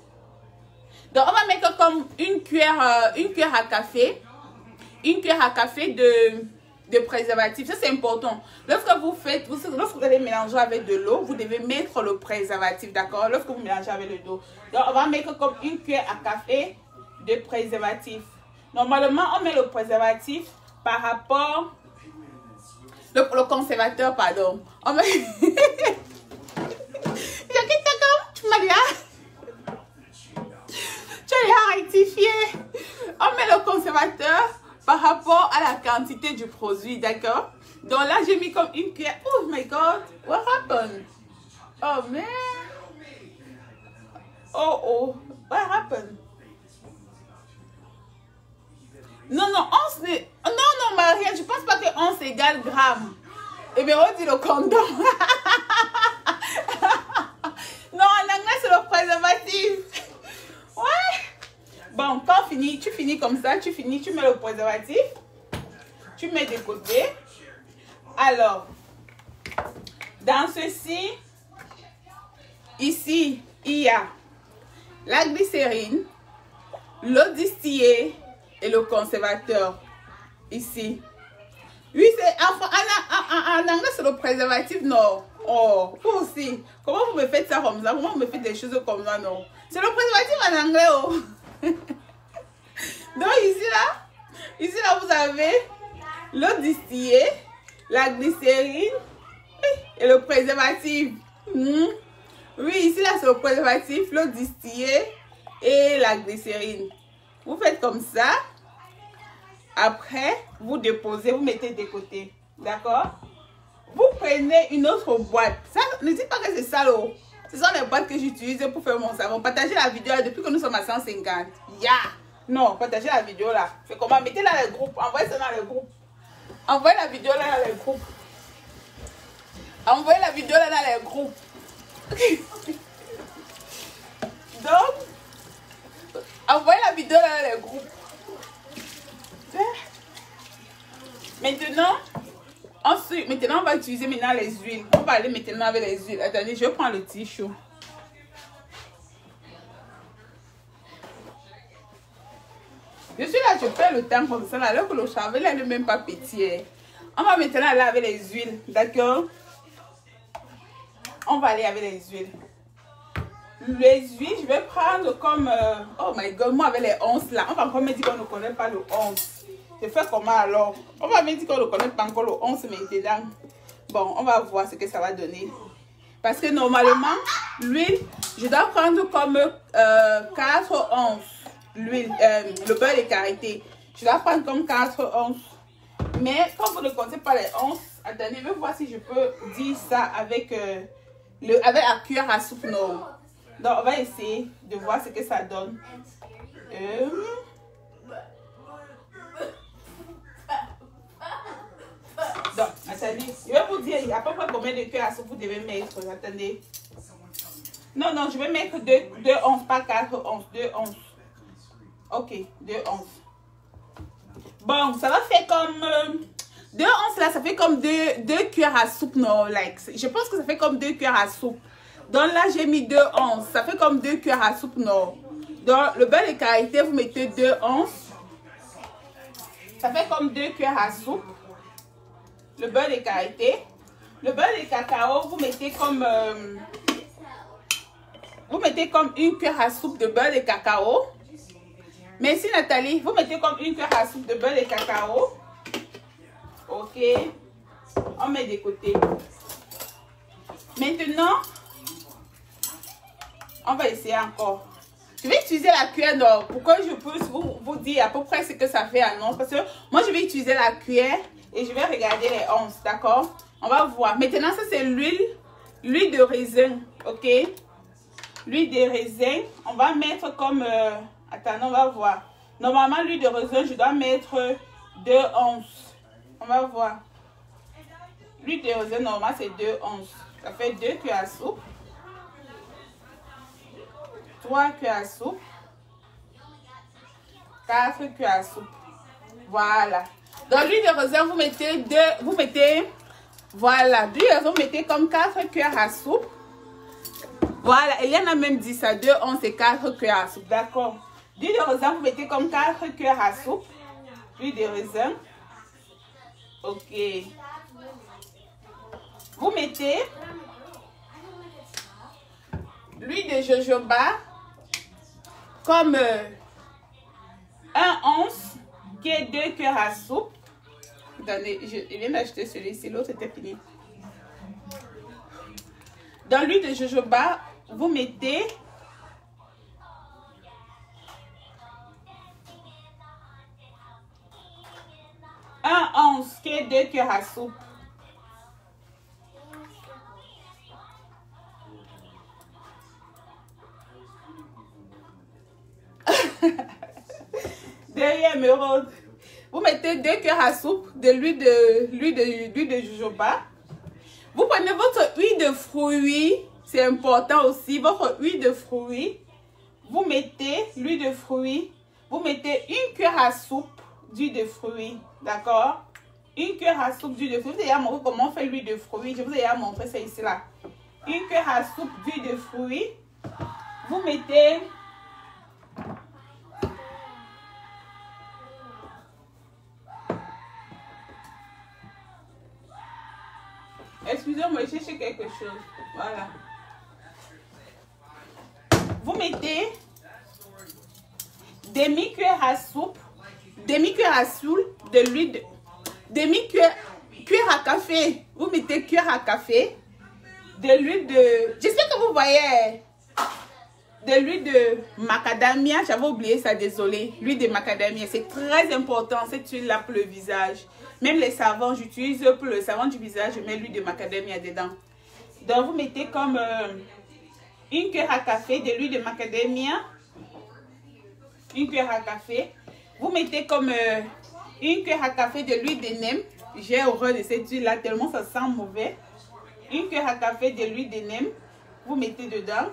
Speaker 1: Donc, on va mettre comme une cuillère à café. Une cuillère à café de préservatif. Ça, c'est important. Lorsque vous allez mélanger avec de l'eau, vous devez mettre le préservatif, d'accord? Lorsque vous mélangez avec l'eau. Donc, on va mettre comme une cuillère à café de préservatif. Normalement, on met le préservatif par rapport Le conservateur, pardon. On met... Tu m'as dit, tu as rectifié. On met le conservateur par rapport à la quantité du produit, d'accord? Donc là, j'ai mis comme une cuillère. Oh my God, what happened? Oh man. Oh, what happened? Non, once n'est... Non, Maria, je pense pas que once égale gramme. Et bien, on dit le condom. Non, en anglais, c'est le préservatif. Ouais. Bon, quand tu finis comme ça, tu mets le préservatif. Tu mets de côté. Alors, dans ceci, ici, il y a la glycérine, l'eau distillée et le conservateur. Ici. Oui, c'est en anglais, c'est le préservatif, non. Oh, vous aussi. Comment vous me faites ça comme ça? Comment vous me faites des choses comme ça, non? C'est le préservatif en anglais, oh. Donc, ici, là, vous avez l'eau distillée, la glycérine et le préservatif. Oui, ici, là, c'est le préservatif, l'eau distillée et la glycérine. Vous faites comme ça. Après, vous déposez, vous mettez de côté. D'accord? Vous prenez une autre boîte. Ça, ne dites pas que c'est ça, là. Ce sont les boîtes que j'utilise pour faire mon savon. Partagez la vidéo là, depuis que nous sommes à 150. Yeah! Non, partagez la vidéo là. C'est comment? Mettez dans les groupes. Envoyez ça dans les groupes. Envoyez la vidéo là dans les groupes. Envoyez la vidéo là dans les groupes. Donc, envoyez la vidéo là dans les groupes. Maintenant, on va utiliser maintenant les huiles. On va aller maintenant avec les huiles. Attendez, je prends le tissu. Je suis là, je perds le temps comme ça, alors que le charbon là n'est même pas pétillé. On va maintenant aller avec les huiles, d'accord? On va aller avec les huiles. Les huiles, je vais prendre comme... oh my God, moi avec les onces là, on va encore me dire qu'on ne connaît pas le once. Je fais comment alors? On va me dire qu'on ne connaît pas encore le once maintenant. Bon, on va voir ce que ça va donner. Parce que normalement, l'huile, je dois prendre comme 4 onces. L'huile, le beurre de karité. Je dois prendre comme 4 onces. Mais quand vous ne comptez pas les onces, attendez, je vais voir si je peux dire ça avec, avec la cuillère à soupe noire. Donc, on va essayer de voir ce que ça donne. Donc, attendez, je vais vous dire à peu près combien de cuillères à soupe vous devez mettre. Attendez. Non, je vais mettre 2 onces, pas 4 onces, 2 onces. Ok, 2 onces. Bon, ça va faire comme... 2 onces là, ça fait comme 2 cuillères à soupe, non, like. Je pense que ça fait comme 2 cuillères à soupe. Donc là, j'ai mis 2 onces. Ça fait comme 2 cuillères à soupe, non. Donc, le beurre de karité, vous mettez 2 onces. Ça fait comme 2 cuillères à soupe. Le beurre de karité. Le beurre de cacao, vous mettez comme... vous mettez comme 1 cuillère à soupe de beurre de cacao. Merci Nathalie. Vous mettez comme 1 cuillère à soupe de beurre de cacao. Ok. On met de côté. Maintenant, on va essayer encore. Je vais utiliser la cuillère d'or pour que je puisse vous dire à peu près ce que ça fait en once. Parce que moi, je vais utiliser la cuillère et je vais regarder les onces. D'accord? On va voir. Maintenant, ça, c'est l'huile de raisin. Ok? L'huile de raisin, on va mettre comme... attends, on va voir. Normalement, l'huile de raisin, je dois mettre 2 onces. On va voir. L'huile de raisin, normalement, c'est 2 onces. Ça fait 2 cuillères à soupe. 3 cuillères à soupe. 4 cuillères à soupe. Voilà. Dans l'huile de raisin, vous mettez, voilà. L'huile de raisin, vous mettez comme 4 cuillères à soupe. Voilà. Eliane a même dit ça. 2 onces et 4 cuillères à soupe. D'accord. L'huile de raisin, vous mettez comme 4 cuillères à soupe. L'huile de raisin. Ok. Vous mettez l'huile de jojoba comme 1 once qui est 2 cuillères à soupe. Attendez, je viens d'acheter celui-ci. L'autre était fini. Dans l'huile de jojoba, vous mettez... un once, qui est 2 cuillères à soupe. Derrière émeraude. Vous mettez 2 cuillères à soupe de l'huile de jojoba. Vous prenez votre huile de fruits, c'est important aussi, votre huile de fruits. Vous mettez l'huile de fruits, vous mettez 1 cuillère à soupe d'huile de fruits, d'accord? 1 cuillère à soupe d'huile de fruits. Vous avez montré comment on fait l'huile de fruits. Je vous ai montré ça ici là. 1 cuillère à soupe d'huile de fruits. Vous mettez excusez-moi, je cherche quelque chose. Voilà. Vous mettez demi-cuillère à soupe, demi-cuillère à soupe de l'huile de... Demi-cuillère à café. Vous mettez cuillère à café de l'huile de... J'espère que vous voyez. De l'huile de macadamia. J'avais oublié ça, désolé. L'huile de macadamia, c'est très important cette huile-là pour le visage. Même les savons, j'utilise pour le savon du visage, je mets l'huile de macadamia dedans. Donc, vous mettez comme 1 cuillère à café de l'huile de macadamia. 1 cuillère à café. Vous mettez comme 1 cuillère à café de l'huile de neem. J'ai horreur de cette huile-là, tellement ça sent mauvais. 1 cuillère à café de l'huile de neem. Vous mettez dedans.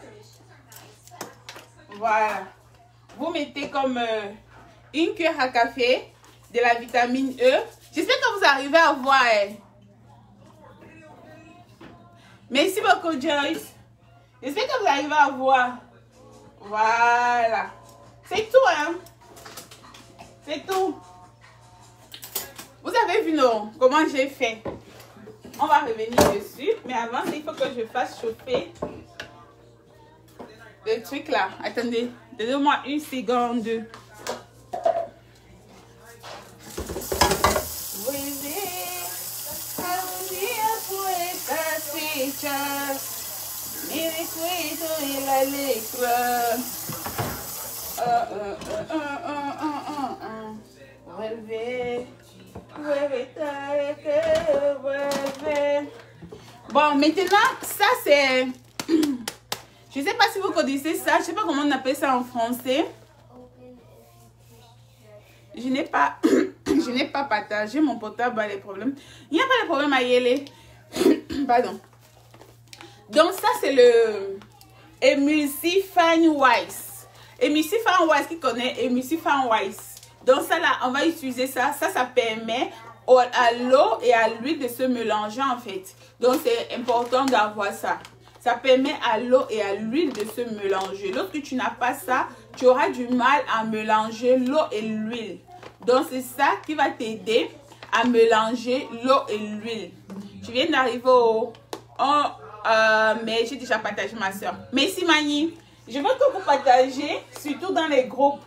Speaker 1: Voilà. Vous mettez comme 1 cuillère à café de la vitamine E. J'espère que vous arrivez à voir. Merci beaucoup, Joyce. J'espère que vous arrivez à voir. Voilà. C'est tout, hein. C'est tout. Vous avez vu, non, comment j'ai fait. On va revenir dessus. Mais avant, il faut que je fasse chauffer le truc là. Attendez. Donnez-moi 1 seconde. Bon, maintenant, ça c'est... Je ne sais pas si vous connaissez ça. Je ne sais pas comment on appelle ça en français. Je n'ai pas... Je n'ai pas partagé mon portable à les problèmes. Il n'y a pas de problème à y aller. Pardon. Donc ça c'est le Emulsifying Wipes. Emulsifying Wipes, qui connaît Emulsifying Wipes. Donc ça là, on va utiliser ça. Ça permet à l'eau et à l'huile de se mélanger en fait. Donc c'est important d'avoir ça. Ça permet à l'eau et à l'huile de se mélanger. Lorsque tu n'as pas ça, tu auras du mal à mélanger l'eau et l'huile. Donc c'est ça qui va t'aider à mélanger l'eau et l'huile. Tu viens d'arriver au... mais j'ai déjà partagé ma soeur. Merci Mani. Je veux que vous partagez, surtout dans les groupes.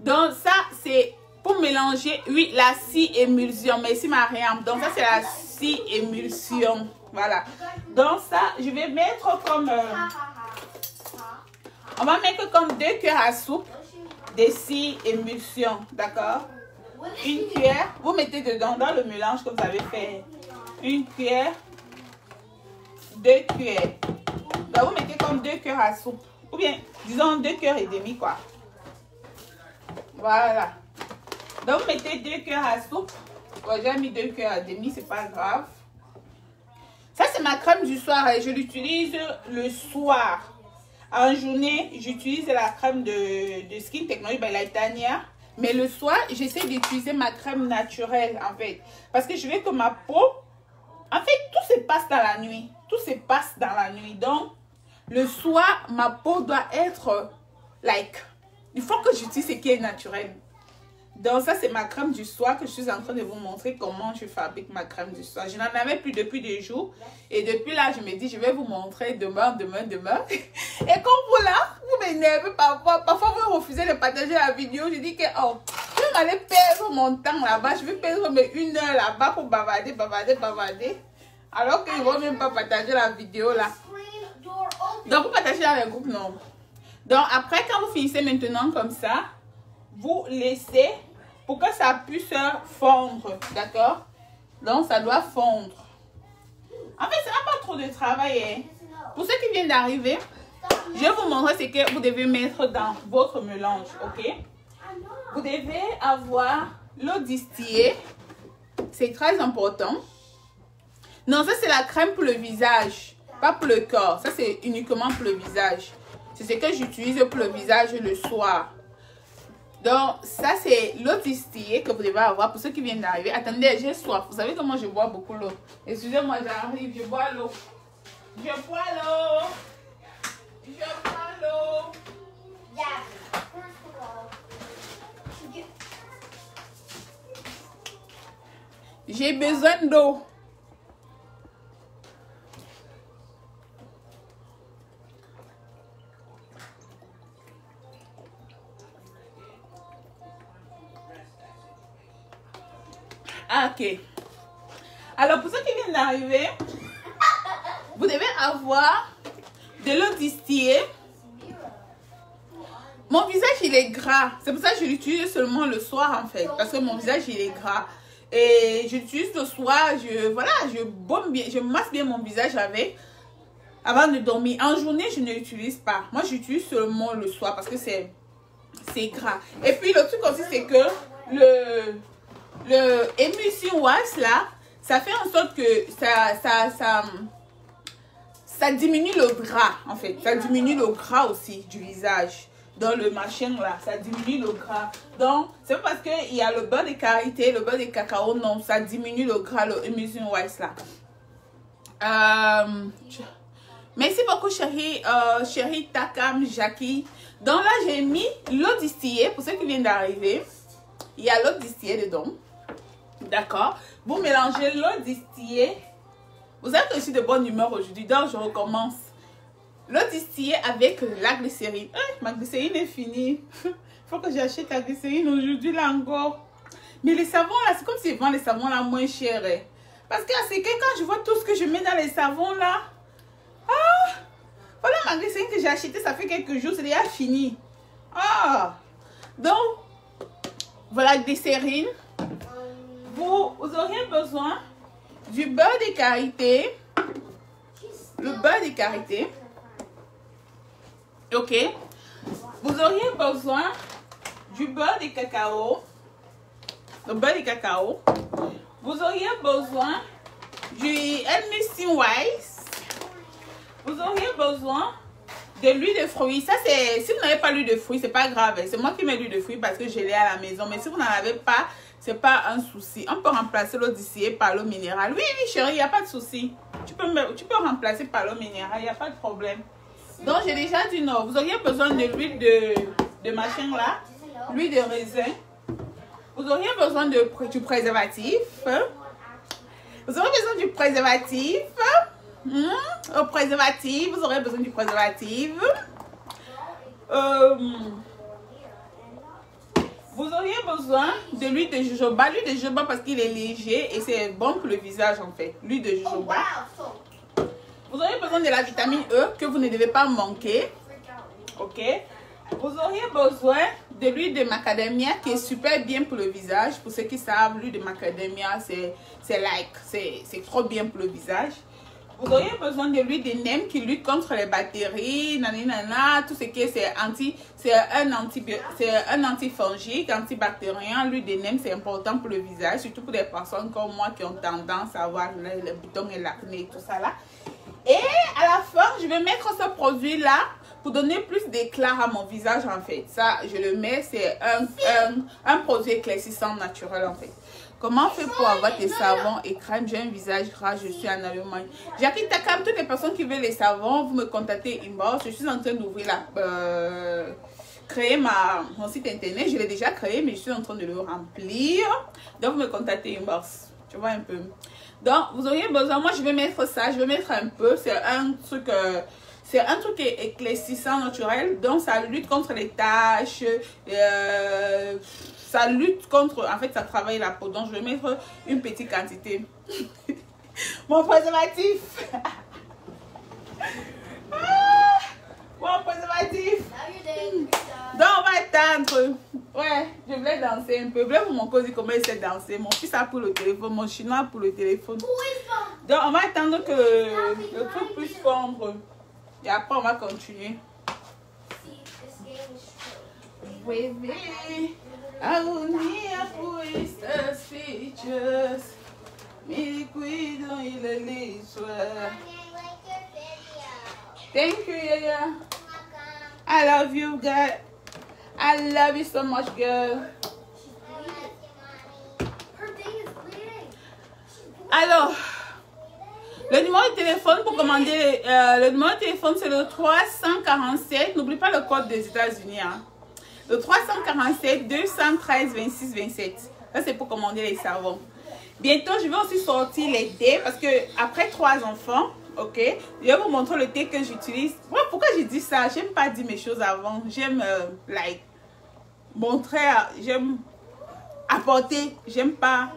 Speaker 1: Donc ça c'est pour mélanger, oui, la scie émulsion. Merci Mariam. Donc ça c'est la scie émulsion. Voilà. Donc ça, je vais mettre comme... on va mettre comme 2 cuillères à soupe de scie émulsion. D'accord? 1 cuillère. Vous mettez dedans dans le mélange que vous avez fait. 1 cuillère. 2 cuillères. Donc vous mettez comme 2 cuillères à soupe. Ou bien, disons 2 cuillères et demie quoi. Voilà. Donc vous mettez 2 cuillères à soupe. Bon, j'ai mis 2 cuillères et demie, c'est pas grave. Ça c'est ma crème du soir et je l'utilise le soir. En journée, j'utilise la crème de Skin Technology by Laitania. Mais le soir, j'essaie d'utiliser ma crème naturelle en fait. Parce que je veux que ma peau... En fait, tout se passe dans la nuit. Tout se passe dans la nuit. Donc, le soir, ma peau doit être like... Il faut que j'utilise ce qui est naturel. Donc, ça, c'est ma crème du soir que je suis en train de vous montrer comment je fabrique ma crème du soir. Je n'en avais plus depuis des jours. Et depuis là, je me dis, je vais vous montrer demain. Et comme vous là, vous m'énervez parfois. Parfois, vous refusez de partager la vidéo. Je dis que, oh, je vais aller perdre mon temps là-bas. Je vais perdre mes 1 heure là-bas pour bavarder. Alors qu'ils ne vont même pas partager la vidéo là. Donc, vous partagez dans les groupes, non. Donc, après, quand vous finissez maintenant comme ça, vous laissez pour que ça puisse fondre. D'accord? Donc, ça doit fondre. En fait, ce n'est pas trop de travail. Hein. Pour ceux qui viennent d'arriver, je vais vous montrer ce que vous devez mettre dans votre mélange. Ok? Vous devez avoir l'eau distillée. C'est très important. Non, ça c'est la crème pour le visage, pas pour le corps. Ça c'est uniquement pour le visage. C'est ce que j'utilise pour le visage le soir. Donc, ça c'est l'eau distillée que vous devez avoir pour ceux qui viennent d'arriver. Attendez, j'ai soif. Vous savez comment je bois beaucoup l'eau. Excusez-moi, j'arrive, je bois l'eau. Je bois l'eau. Je bois l'eau. J'ai besoin d'eau. Ah, ok. Alors, pour ceux qui viennent d'arriver, vous devez avoir de l'eau distillée. Mon visage, il est gras. C'est pour ça que je l'utilise seulement le soir, en fait. Parce que mon visage, il est gras. Et je l'utilise le soir. Je baume bien, je masse bien mon visage avec. Avant de dormir. En journée, je ne l'utilise pas. Moi, j'utilise seulement le soir parce que c'est gras. Et puis, le truc aussi, c'est que le Emulsion Wax, là, ça fait en sorte que ça diminue le gras, en fait. Ça diminue le gras aussi du visage. Dans le machin là, ça diminue le gras. Donc, c'est pas parce qu'il y a le beurre de karité, le beurre de cacao, non, ça diminue le gras, le Emulsion Wax là. Merci beaucoup, chérie, chérie Takam Jackie. Donc là, j'ai mis l'eau distillée, pour ceux qui viennent d'arriver. Il y a l'eau distillée dedans. D'accord? Vous mélangez l'eau distillée. Vous êtes aussi de bonne humeur aujourd'hui, donc je recommence. L'eau distillée avec la glycérine. Ma glycérine est finie. Il faut que j'achète la glycérine aujourd'hui là encore. Mais les savons là, c'est comme s'ils vendent les savons là moins chers. Hein. Parce que c'est que quand je vois tout ce que je mets dans les savons là. Ah! Voilà ma glycérine que j'ai achetée, ça fait quelques jours, c'est déjà fini. Ah! Donc, voilà glycérine. Vous auriez besoin du beurre de karité. Le beurre de karité. Ok. Vous auriez besoin du beurre de cacao. Le beurre de cacao. Vous auriez besoin du Emulsion Wax. Vous auriez besoin de l'huile de fruits. Ça, c'est... Si vous n'avez pas l'huile de fruits, c'est pas grave. C'est moi qui mets l'huile de fruits parce que je l'ai à la maison. Mais si vous n'en avez pas, c'est pas un souci. On peut remplacer l'eau distillée par l'eau minérale. Oui, oui, chérie, il n'y a pas de souci. Tu peux remplacer par l'eau minérale, il n'y a pas de problème. Donc, j'ai déjà dit non. Vous auriez besoin de l'huile de machin là. L'huile de raisin. Vous auriez besoin du préservatif. Vous aurez besoin du préservatif. Au préservatif, vous aurez besoin du préservatif. Vous auriez besoin de l'huile de jojoba. L'huile de jojoba parce qu'il est léger et c'est bon pour le visage en fait. L'huile de jojoba. Vous aurez besoin de la vitamine E que vous ne devez pas manquer. Ok. Vous auriez besoin de l'huile de macadamia qui est super bien pour le visage. Pour ceux qui savent, l'huile de macadamia, c'est trop bien pour le visage. Vous auriez besoin de l'huile de neem qui lutte contre les bactéries, nanana, tout ce qui est, c'est un antifongique, antibactérien. L'huile de neem, c'est important pour le visage, surtout pour des personnes comme moi qui ont tendance à avoir les boutons et l'acné et tout ça là. Et à la fin, je vais mettre ce produit là pour donner plus d'éclat à mon visage en fait. Ça, je le mets, c'est un produit éclaircissant naturel en fait. Comment on fait pour avoir des savons et crèmes? J'ai un visage gras, je suis en Allemagne. Jackie Takam, toutes les personnes qui veulent les savons, vous me contactez inbox. Je suis en train d'ouvrir créer mon site internet. Je l'ai déjà créé, mais je suis en train de le remplir. Donc, vous me contactez inbox. Tu vois un peu. Donc, vous auriez besoin, moi je vais mettre ça, je vais mettre un peu. C'est un truc éclaircissant naturel. Donc, ça lutte contre les taches. ça lutte contre, en fait, ça travaille la peau. Donc, je vais mettre une petite quantité. Mon préservatif. Mon préservatif. Donc, on va attendre. Ouais, je voulais danser un peu. Je voulais vous montrer aussi comment il sait danser. Mon fils a pour le téléphone, mon chinois a pour le téléphone. Donc, on va attendre que le truc puisse fondre. Et après, on va continuer. Baby, I will need for Easter speeches. Me cuido y le liswa. Thank you, Yaya. I love you, girl. I love you so much, girl. Alors, le numéro de téléphone pour commander, le numéro de téléphone c'est le 347. N'oublie pas le code des États-Unis. Hein. Le 347 213 26 27. Ça c'est pour commander les savons. Bientôt, je vais aussi sortir les thés parce que après 3 enfants, ok, je vais vous montrer le thé que j'utilise. Ouais, pourquoi j'ai dit ça? J'aime pas dire mes choses avant. J'aime like montrer, j'aime apporter. J'aime pas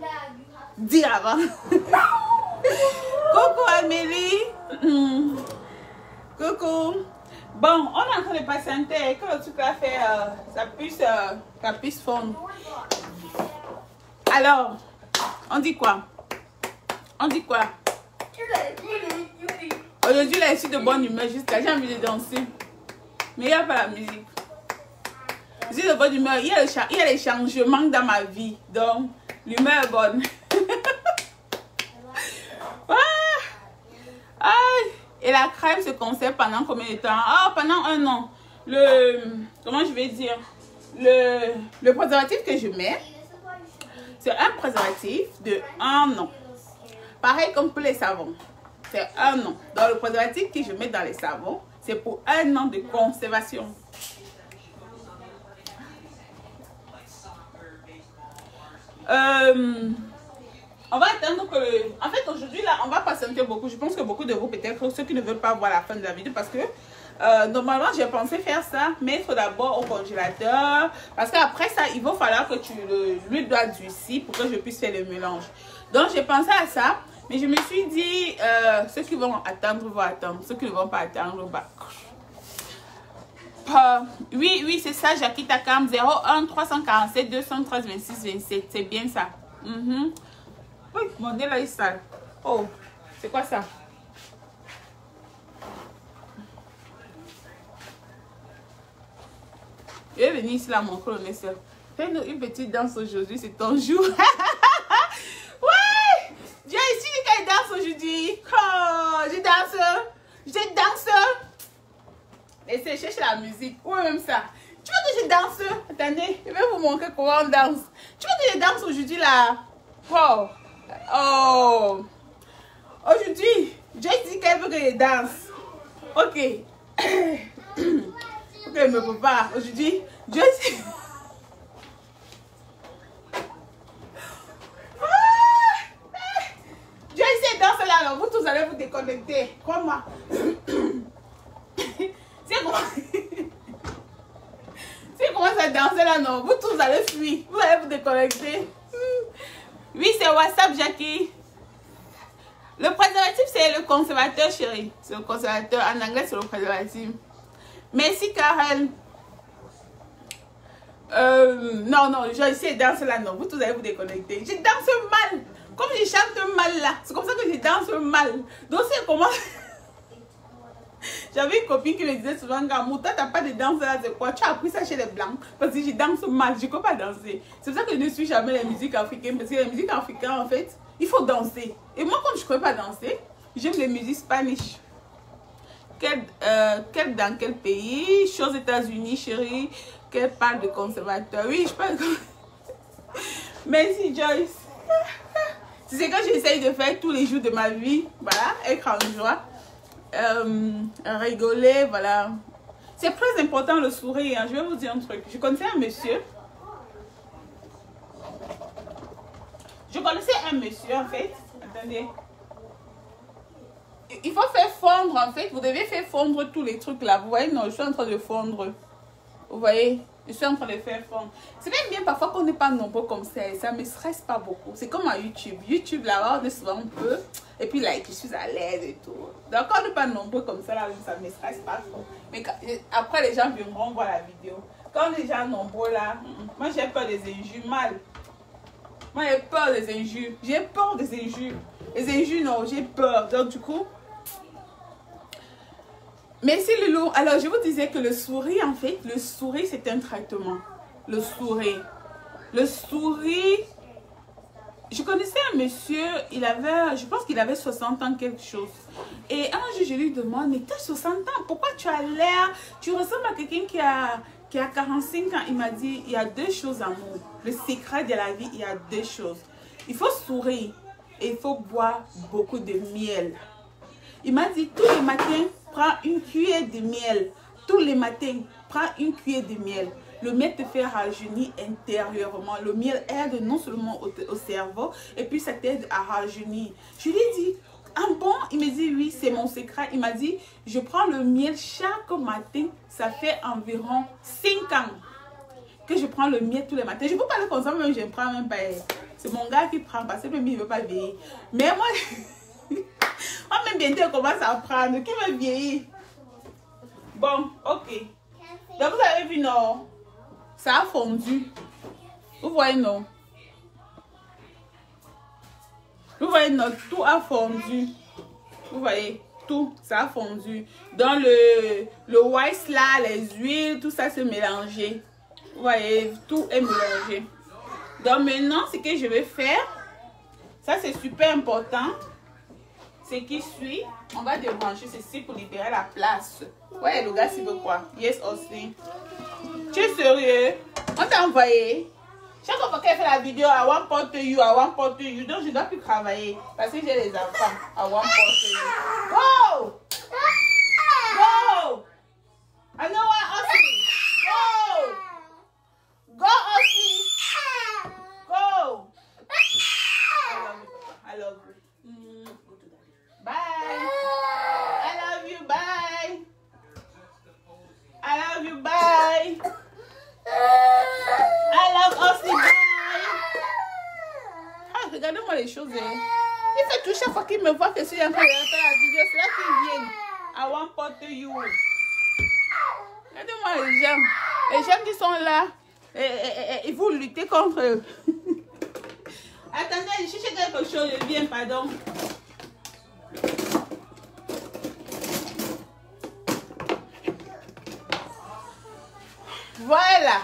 Speaker 1: dire avant. Coucou Amélie. Coucou. Bon, on est en train de patienter que le truc là fait, ça puisse fondre. Alors, on dit quoi? On dit quoi? Aujourd'hui, là, je suis de bonne humeur jusqu'à j'ai envie de danser. Mais il n'y a pas la musique. Je suis de bonne humeur. Il y a les changements dans ma vie. Donc, l'humeur est bonne. Ah, et la crème se conserve pendant combien de temps? Ah, pendant 1 an. Comment je vais dire? Le préservatif que je mets, c'est un préservatif de 1 an. Pareil comme pour les savons. C'est 1 an. Donc, le préservatif que je mets dans les savons, c'est pour 1 an de conservation. On va attendre que En fait, aujourd'hui, là, on va patienter beaucoup. Je pense que beaucoup de vous, peut-être, ceux qui ne veulent pas voir la fin de la vidéo, parce que normalement, j'ai pensé faire ça, mettre d'abord au congélateur. Parce qu'après ça, il va falloir que tu lui dois durcir pour que je puisse faire le mélange. Donc, j'ai pensé à ça. Mais je me suis dit, ceux qui vont attendre, vont attendre. Ceux qui ne vont pas attendre, bah. Oui, c'est ça, Jackie Takam, 01 347 213 26 27. C'est bien ça. Oui, mon nez là, il sale. Oh, c'est quoi ça? Je vais venir ici là, mon crâne. Fais-nous une petite danse aujourd'hui, c'est ton jour. Ouais! Dieu ici qu'elle danse aujourd'hui. Oh, je danse. Laissez chercher la musique. Ou même ça. Tu veux que je danse? Attendez, je vais vous montrer comment on danse. Tu veux que je danse aujourd'hui là? Oh. Oh. Aujourd'hui, Dieu dit qu'elle veut que je danse. Ok. Ok, elle ne peut pas. Aujourd'hui, Dieu dit... Dieu ici danse là, alors vous tous allez vous déconnecter. Crois-moi. C'est comment ça danser là, non? Vous tous allez fuir. Vous allez vous déconnecter. Oui, c'est WhatsApp, Jackie. Le préservatif, c'est le conservateur, chérie. C'est le conservateur. En anglais, c'est le préservatif. Merci, Karen. Non, je sais danser là, non. Vous tous allez vous déconnecter. Je danse mal. Comme je chante mal là. C'est comme ça que je danse mal. Donc, c'est comment... J'avais une copine qui me disait souvent, Gamouta, t'as pas de danse là, c'est quoi? Tu as appris ça chez les blancs? Parce que je danse mal, je ne peux pas danser. C'est pour ça que je ne suis jamais la musique africaine. Parce que la musique africaine, en fait, il faut danser. Et moi, comme je ne peux pas danser, j'aime les musiques spanish. Dans quel pays? Je suis aux États-Unis, chérie. Qu'elle parle de conservateur. Oui, je parle de... Merci, Joyce. C'est ce que j'essaye de faire tous les jours de ma vie. Voilà, être en joie. Rigoler, voilà. C'est très important le sourire. Hein. Je vais vous dire un truc. Je connaissais un monsieur. En fait. Attendez. Il faut faire fondre, en fait. Vous devez faire fondre tous les trucs là. Vous voyez, non, je suis en train de fondre. Vous voyez, Je suis en train de faire fondre. C'est même bien parfois qu'on n'est pas nombreux comme ça. Ça ne me stresse pas beaucoup. C'est comme à YouTube. YouTube, là-bas, on est souvent un peu. Et puis, là, je suis à l'aise et tout. Donc, quand on n'est pas nombreux comme ça, là, ça ne me stresse pas trop. Mais après, les gens viendront voir la vidéo. Quand les gens nombreux, là, moi, j'ai peur des injures. Mal. Moi, j'ai peur des injures. J'ai peur des injures. Les injures, non, j'ai peur. Donc, du coup... Merci Loulou. Alors, je vous disais que le souris, en fait, le souris, c'est un traitement. Le souris. Le souris, je connaissais un monsieur, il avait, je pense qu'il avait 60 ans quelque chose. Et un jour, je lui demande, mais tu as 60 ans, pourquoi tu as l'air, tu ressembles à quelqu'un qui a 45 ans. Il m'a dit, il y a deux choses, amour. Le secret de la vie, il y a deux choses. Il faut sourire et il faut boire beaucoup de miel. Il m'a dit, tous les matins, prends une cuillère de miel. Tous les matins, prends une cuillère de miel. Le miel te fait rajeunir intérieurement. Le miel aide non seulement au cerveau, et puis ça t'aide à rajeunir. Je lui ai dit, ah bon? Il me dit, oui, c'est mon secret. Il m'a dit, je prends le miel chaque matin. Ça fait environ 5 ans que je prends le miel tous les matins. Je peux parler comme ça, mais je ne prends même pas. C'est mon gars qui prend, parce que lui, il ne veut pas vieillir. Mais moi... Moi, même bientôt, elle commence à prendre. Qui veut vieillir? Bon, ok. Donc, vous avez vu, non? Ça a fondu. Vous voyez, non? Vous voyez, non? Tout a fondu. Vous voyez? Tout, ça a fondu. Dans le white là, les huiles, tout ça s'est mélangé. Vous voyez? Tout est mélangé. Donc, maintenant, ce que je vais faire, ça, c'est super important. Ce qui suit, on va débrancher ceci pour libérer la place. Ouais, le gars, s'il veut quoi? Yes, aussi. Tu es sérieux? On t'a envoyé. Chaque fois qu'elle fait la vidéo, I want pot to you, I want pot to you. Donc, je ne dois plus travailler parce que j'ai les enfants. I want pot to you. Go! Go! I know what, Ossie. Go! Go, Ossie. Go! I love you. Bye. I love you. Bye. I love you. Bye. I love Ossie. Bye. Ah, regardez-moi les choses. Hein. Il fait tout chaque fois qu'il me voit que je suis en train de faire la vidéo. C'est là qu'il vient. I want pot to you. Regardez-moi les gens. Les gens qui sont là. Et vous luttez contre eux. Attendez, je cherche quelque chose. Je viens, pardon. Voilà.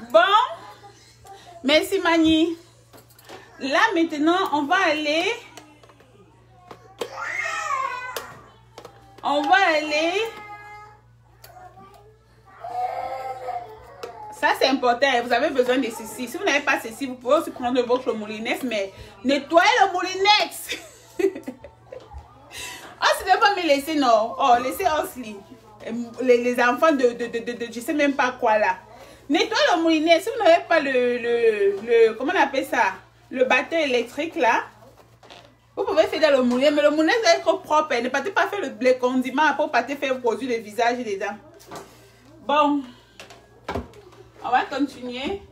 Speaker 1: Bon. Merci Mani. Là maintenant, on va aller. Ça c'est important. Vous avez besoin de ceci. Si vous n'avez pas ceci, vous pouvez aussi prendre votre moulinex, mais nettoyez le moulinex. Oh, ce n'est pas me laisser, non. Oh, laissez Osli. Les enfants de je sais même pas quoi là. Nettoyez le moulinet. Si vous n'avez pas comment on appelle ça, le batteur électrique là, vous pouvez faire dans le moulinet, mais le moulinet doit être propre. Ne partez pas faire les condiments pour partir faire produire le visage dedans. Bon, on va continuer.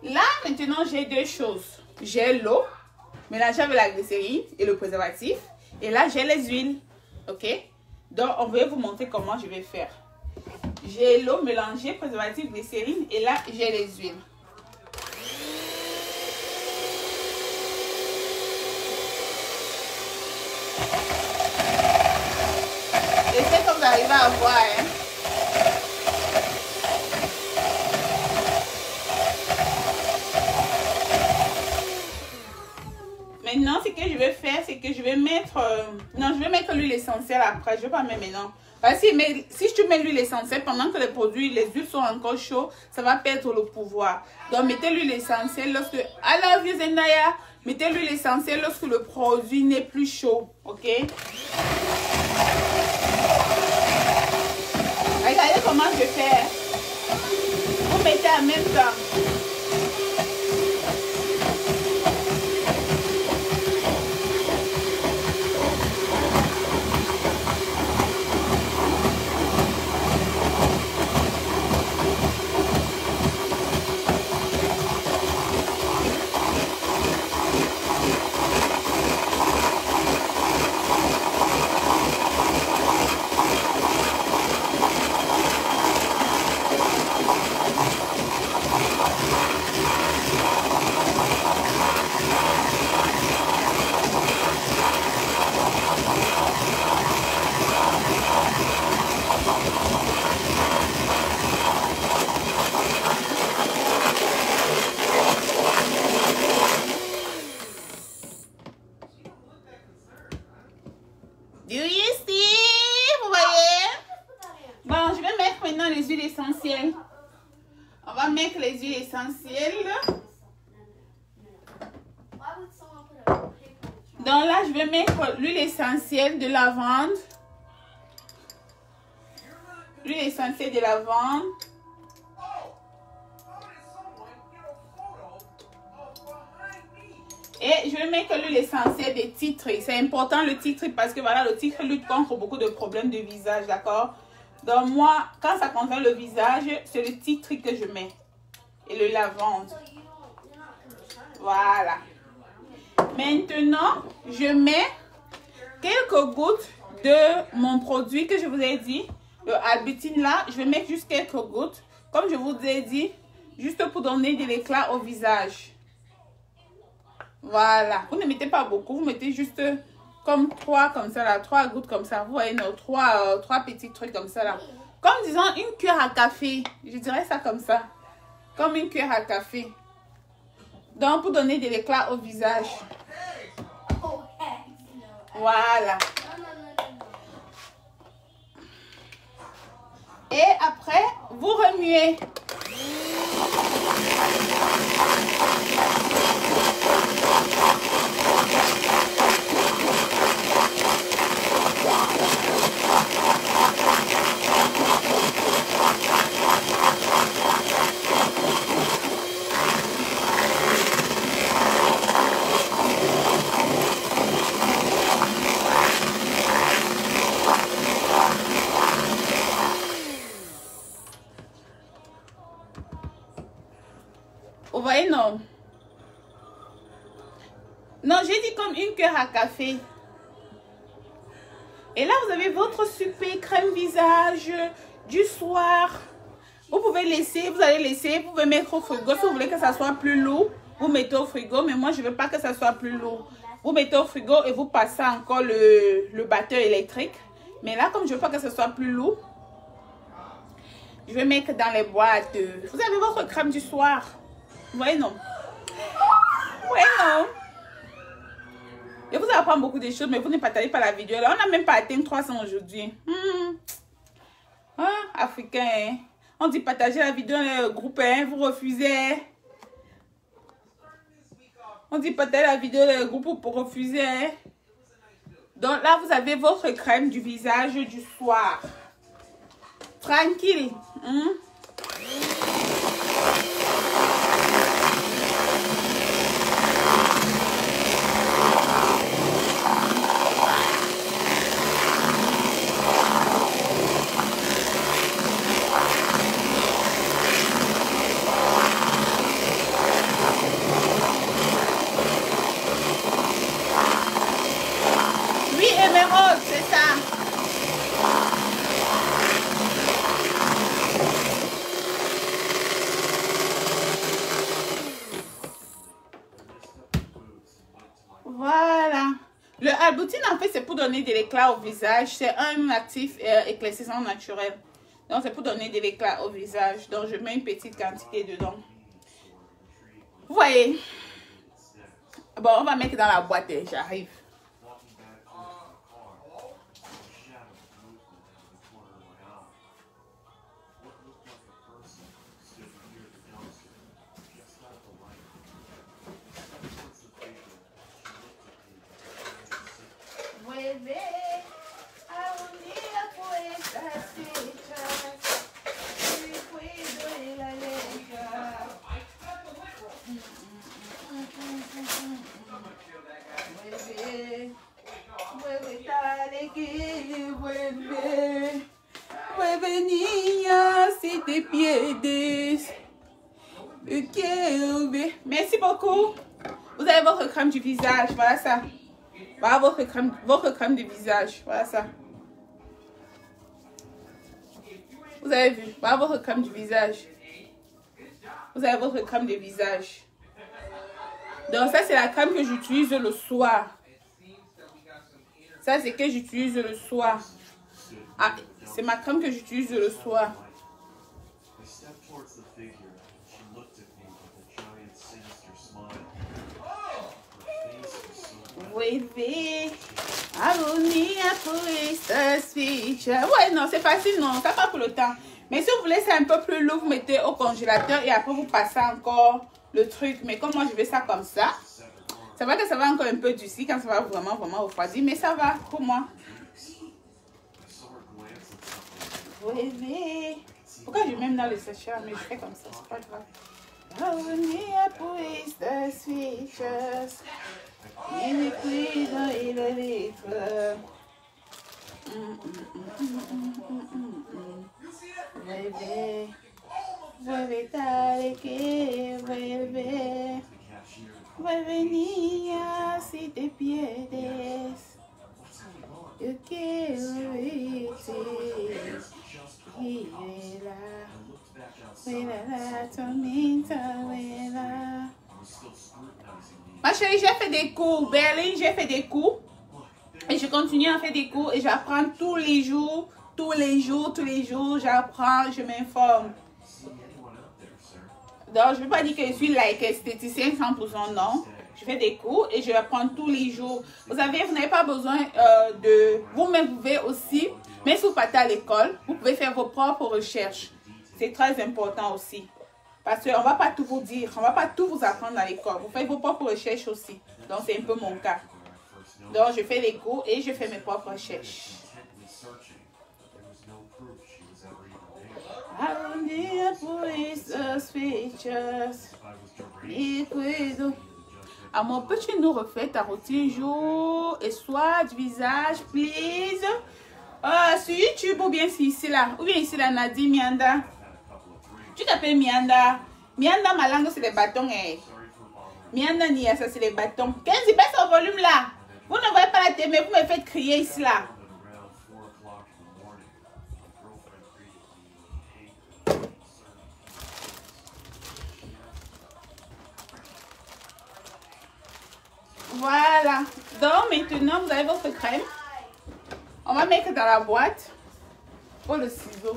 Speaker 1: Là maintenant j'ai deux choses. J'ai l'eau mélangée avec la glycérine et le préservatif, et là j'ai les huiles. Ok. Donc, on va vous montrer comment je vais faire. J'ai l'eau mélangée, préservatif, glycérine, et là, j'ai les huiles. Et c'est comme vous arrivez à voir, hein. Maintenant, ce que je vais faire, c'est que je vais mettre... non, je vais mettre l'huile essentielle après. Je ne vais pas mettre maintenant. Parce que si tu mets l'huile essentielle pendant que les huiles sont encore chaudes, ça va perdre le pouvoir. Donc, mettez l'huile essentielle lorsque... I love you, Zendaya. Mettez l'huile essentielle lorsque le produit n'est plus chaud. Ok? Regardez comment je fais. Vous mettez en même temps. Do you see? Vous voyez? Bon, je vais mettre maintenant les huiles essentielles. On va mettre les huiles essentielles. Donc là, je vais mettre l'huile essentielle de lavande. L'huile essentielle de lavande. Et je vais mettre l'huile essentielle des titres. C'est important le titre parce que voilà, le titre lutte contre beaucoup de problèmes de visage, d'accord? Donc moi, quand ça concerne le visage, c'est le titre que je mets. Et le lavande. Voilà. Maintenant, je mets quelques gouttes de mon produit que je vous ai dit. Le Albutin là, je vais mettre juste quelques gouttes. Comme je vous ai dit, juste pour donner de l'éclat au visage. Voilà. Vous ne mettez pas beaucoup, vous mettez juste comme 3 comme ça là, 3 gouttes comme ça. Vous voyez, nos 3 petits trucs comme ça là. Comme disons une cuillère à café. Je dirais ça comme ça. Comme une cuillère à café. Donc pour donner de l'éclat au visage. Voilà. Et après, vous remuez. Vous voyez, non? Non, j'ai dit comme une cuillère à café. Et là, vous avez votre super crème visage du soir. Vous pouvez laisser, vous allez laisser, vous pouvez mettre au frigo. Si vous voulez que ça soit plus lourd, vous mettez au frigo. Mais moi, je ne veux pas que ça soit plus lourd. Vous mettez au frigo et vous passez encore le batteur électrique. Mais là, comme je veux pas que ce soit plus lourd, je vais mettre dans les boîtes. Vous avez votre crème du soir. Vous voyez, non? Oui, non? Je vous apprends beaucoup de choses, mais vous ne partagez pas la vidéo. Là, on n'a même pas atteint 300 aujourd'hui. Ah, africain, hein? On dit partager la vidéo dans le groupe, hein? Vous refusez. On dit partager la vidéo dans le groupe pour refuser. Hein? Donc là, vous avez votre crème du visage du soir. Tranquille. Oui, émeraude, c'est ça. Voilà. Le Albutin, en fait, c'est pour donner de l'éclat au visage. C'est un actif éclaircissant naturel. Donc, c'est pour donner de l'éclat au visage. Donc, je mets une petite quantité dedans. Vous voyez? Bon, on va mettre dans la boîte. J'arrive. Merci beaucoup. Vous avez votre crème du visage. Voilà ça. Voilà votre crème de visage. Voilà ça. Vous avez vu. Voilà votre crème du visage. Vous avez votre crème de visage. Donc ça, c'est la crème que j'utilise le soir. Ça, c'est que j'utilise le soir. Ah, c'est ma crème que j'utilise le soir. Oui, abonnez à Please the speech. Ouais, non, c'est facile, non, ça pas pour le temps. Mais si vous voulez, c'est un peu plus lourd, vous mettez au congélateur et après vous passez encore le truc. Mais comme moi, je veux ça comme ça, ça va que ça va encore un peu durcir quand ça va vraiment refroidir. Mais ça va pour moi. Oui. Pourquoi je mets même dans le sachet? Mais je fais comme ça, c'est pas grave. Please the speeches. Il écrit dans le livre. Vuelve, vuelve tal que vuelve, vuelve niña si te pierdes, yo quiero verte, y vuela la tormenta, vuela. Ma chérie, j'ai fait des cours, Berlin, j'ai fait des cours. Et je continue à faire des cours et j'apprends tous les jours, j'apprends, je m'informe. Donc, je ne veux pas dire que je suis like esthéticienne 100%, non. Je fais des cours et je apprends tous les jours. Vous n'avez pas besoin de... Vous-même, vous pouvez aussi, même si vous partez à l'école, vous pouvez faire vos propres recherches. C'est très important aussi. Parce qu'on ne va pas tout vous dire, on ne va pas tout vous apprendre à l'école. Vous faites vos propres recherches aussi. Donc, c'est un peu mon cas. Donc, je fais les cours et je fais mes propres recherches. Mon petit nous refait ta routine jour et soir du visage, please. Sur YouTube ou bien ici là. Ou bien ici là, Nadine Mianda. Tu t'appelles Mianda. Mianda, ma langue, c'est les bâtons. Mianda Nia, ça c'est les bâtons. Kenzie, baisse au volume là. Vous ne voyez pas la télé, mais vous me faites crier ici là. Voilà. Donc maintenant, vous avez votre crème. On va mettre dans la boîte. Oh, le ciseau.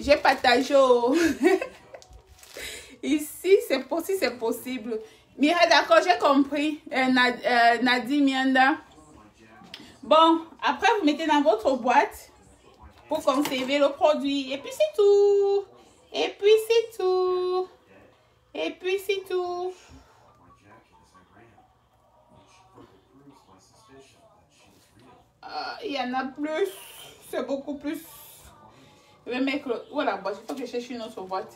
Speaker 1: J'ai partagé ici, c'est possible. Mira, d'accord, j'ai compris. Nadine Mianda. Bon, après, vous mettez dans votre boîte pour conserver le produit. Et puis, c'est tout. Et puis, c'est tout. Et puis, c'est tout. Il y en a plus. C'est beaucoup plus. Je vais mettre le... Voilà, boîte. Il faut que je cherche une autre boîte.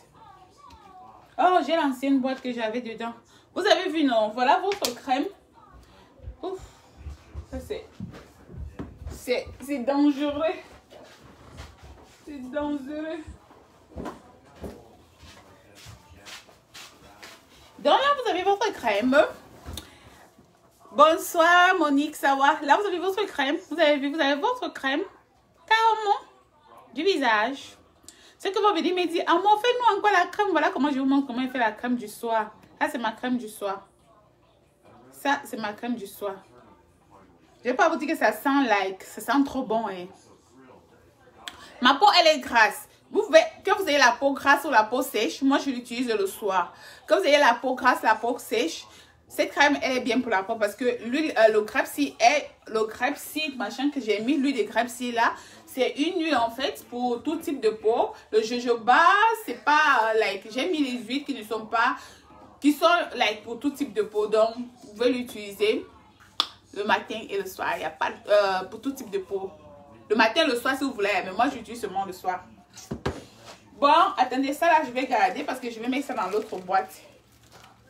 Speaker 1: Oh, j'ai l'ancienne boîte que j'avais dedans. Vous avez vu, non? Voilà votre crème. Ouf. Ça, c'est dangereux. C'est dangereux. Donc là, vous avez votre crème. Bonsoir, Monique, ça va? Là, vous avez votre crème. Vous avez vu, vous avez votre crème. Carrément. Du visage. Ce que vous me dites, me dit, ah, moi, fais-nous encore la crème. Voilà comment je vous montre comment il fait la crème du soir. Ça, c'est ma crème du soir. Ça, c'est ma crème du soir. Je ne vais pas vous dire que ça sent ça sent trop bon. Hein. Ma peau, elle est grasse. Vous pouvez, que vous ayez la peau grasse ou la peau sèche, moi, je l'utilise le soir. Que vous ayez la peau grasse, la peau sèche, cette crème, elle est bien pour la peau parce que l'huile, le grapeseed, machin que j'ai mis, l'huile de grapeseed là, c'est une huile en fait pour tout type de peau. Le jojoba, c'est pas j'ai mis les huiles qui ne sont pas, qui sont pour tout type de peau. Donc, vous pouvez l'utiliser le matin et le soir. Il n'y a pas pour tout type de peau. Le matin, le soir si vous voulez, mais moi j'utilise seulement le soir. Bon, attendez, ça là, je vais garder parce que je vais mettre ça dans l'autre boîte.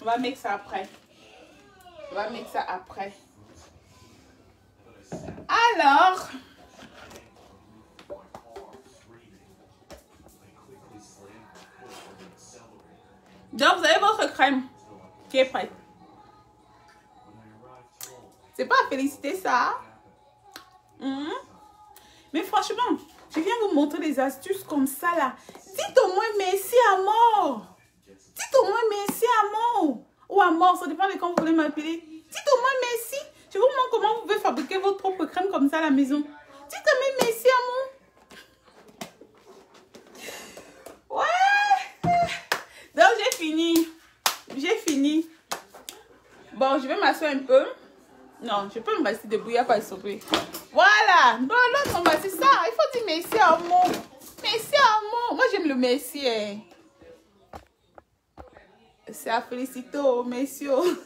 Speaker 1: On va mettre ça après. On va mettre ça après. Alors, donc vous avez votre crème qui est prête. C'est pas à féliciter ça. Mais franchement, je viens vous montrer des astuces comme ça là. Dites au moins merci à mort. Dites au moins merci à mort. Ou à mort, ça dépend de quand vous voulez m'appeler. Dites au moins merci. Je vous comment vous pouvez fabriquer votre propre crème comme ça à la maison. Dites quand même merci, amour. Ouais. Donc, j'ai fini. J'ai fini. Bon, je vais m'asseoir un peu. Non, je peux me rester debout, il n'y a pas de surprise. Voilà. Donc, là, c'est ça. Il faut dire merci, amour. Merci, amour. Moi, j'aime le merci. Hein. C'est à féliciter, messieurs.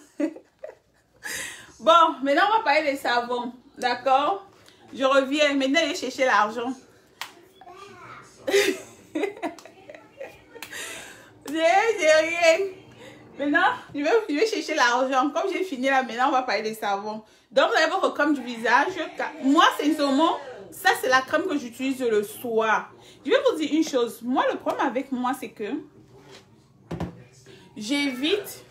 Speaker 1: Bon, maintenant, on va parler des savons. D'accord? Je reviens. Maintenant, je vais chercher l'argent. J'ai rien. Maintenant, je vais chercher l'argent. Comme j'ai fini là, maintenant, on va parler des savons. Donc, vous avez votre crème du visage. Moi, sincèrement, ça, c'est la crème que j'utilise le soir. Je vais vous dire une chose. Moi, le problème avec moi, c'est que j'évite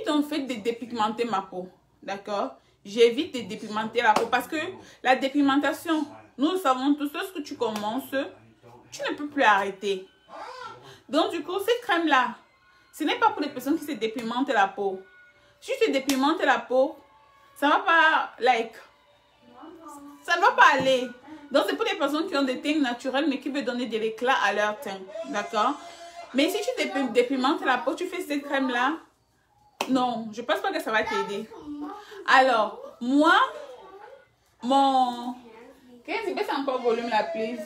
Speaker 1: en fait de dépigmenter ma peau. D'accord? J'évite de dépigmenter la peau parce que la dépigmentation, nous le savons tous, lorsque tu commences, tu ne peux plus arrêter. Donc, du coup, cette crème-là, ce n'est pas pour les personnes qui se dépigmentent la peau. Si tu te dépigmentes la peau, ça ne va pas, ça ne va pas aller. Donc, c'est pour les personnes qui ont des teintes naturelles, mais qui veulent donner de l'éclat à leur teint. D'accord? Mais si tu dépigmentes la peau, tu fais cette crème-là, non, je ne pense pas que ça va t'aider. Alors, moi, Qu'est-ce que c'est encore volume là, please?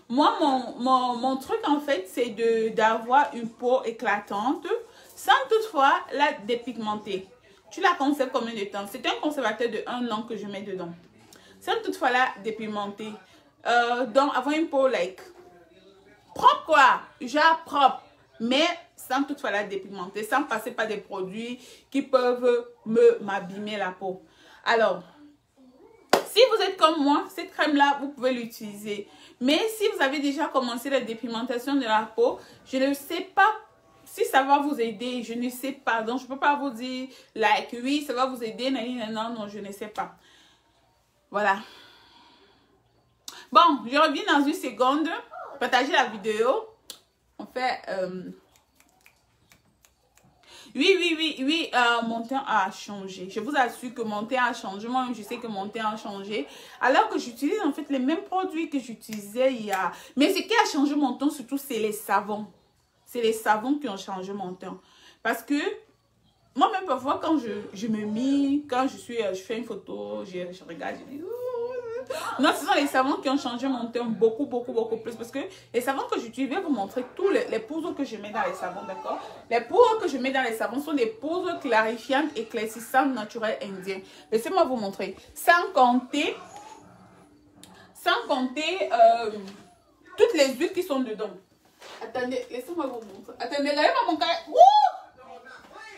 Speaker 1: Moi, mon truc, en fait, c'est d'avoir une peau éclatante sans toutefois la dépigmenter. Tu la conserves combien de temps? C'est un conservateur de 1 an que je mets dedans. Sans toutefois la dépigmenter. Donc, avoir une peau, propre quoi? Genre propre. Mais sans toutefois la dépigmenter. Sans passer par des produits qui peuvent m'abîmer la peau. Alors, si vous êtes comme moi, cette crème-là, vous pouvez l'utiliser. Mais si vous avez déjà commencé la dépigmentation de la peau, je ne sais pas si ça va vous aider. Je ne sais pas. Donc, je ne peux pas vous dire, oui, ça va vous aider. Non, je ne sais pas. Voilà. Bon, je reviens dans une seconde. Partagez la vidéo. On fait... Oui, mon teint a changé. Je vous assure que mon teint a changé. Moi, je sais que mon teint a changé. Alors que j'utilise en fait les mêmes produits que j'utilisais il y a... Mais ce qui a changé mon teint, surtout, c'est les savons. C'est les savons qui ont changé mon teint. Parce que moi-même, parfois, quand je me mis, quand je fais une photo, je regarde, je dis... Non, ce sont les savons qui ont changé mon teint beaucoup plus. Parce que les savons que j'utilise, je vais vous montrer tous les poudres que je mets dans les savons, d'accord? Les poudres que je mets dans les savons sont des poudres clarifiantes, éclaircissantes, naturelles, indiennes. Laissez-moi vous montrer. Sans compter toutes les huiles qui sont dedans. Attendez, laissez-moi vous montrer. Attendez, regardez-moi mon carré.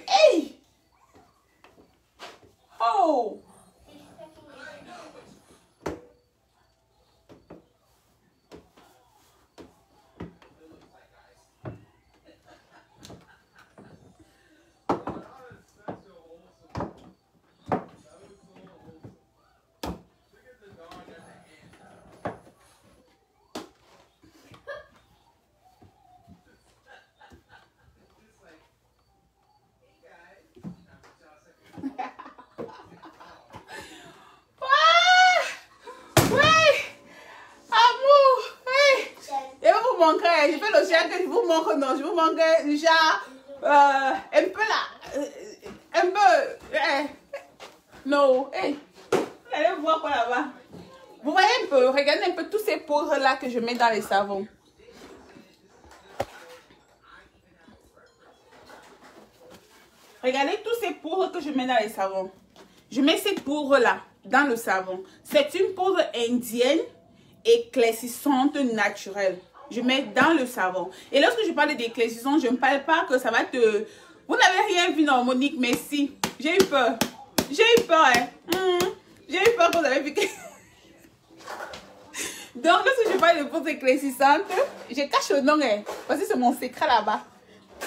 Speaker 1: Hey! Oh! Je fais le chien que je vous montre, non, je vous montre déjà un peu là, un peu, non, hey, allez voir quoi là-bas. Vous voyez un peu, regardez un peu tous ces poudres là que je mets dans les savons. Regardez tous ces poudres que je mets dans les savons. Je mets cette poudre là dans le savon. C'est une poudre indienne éclaircissante naturelle. Je mets dans le savon. Et lorsque je parle d'éclaircissant, je ne parle pas que ça va te... Vous n'avez rien vu, non, Monique, mais si. J'ai eu peur. J'ai eu peur, hein. J'ai eu peur que vous avez vu que... Donc, lorsque je parle de poudre éclaircissante, je cache le nom, hein. Parce que c'est mon secret là-bas.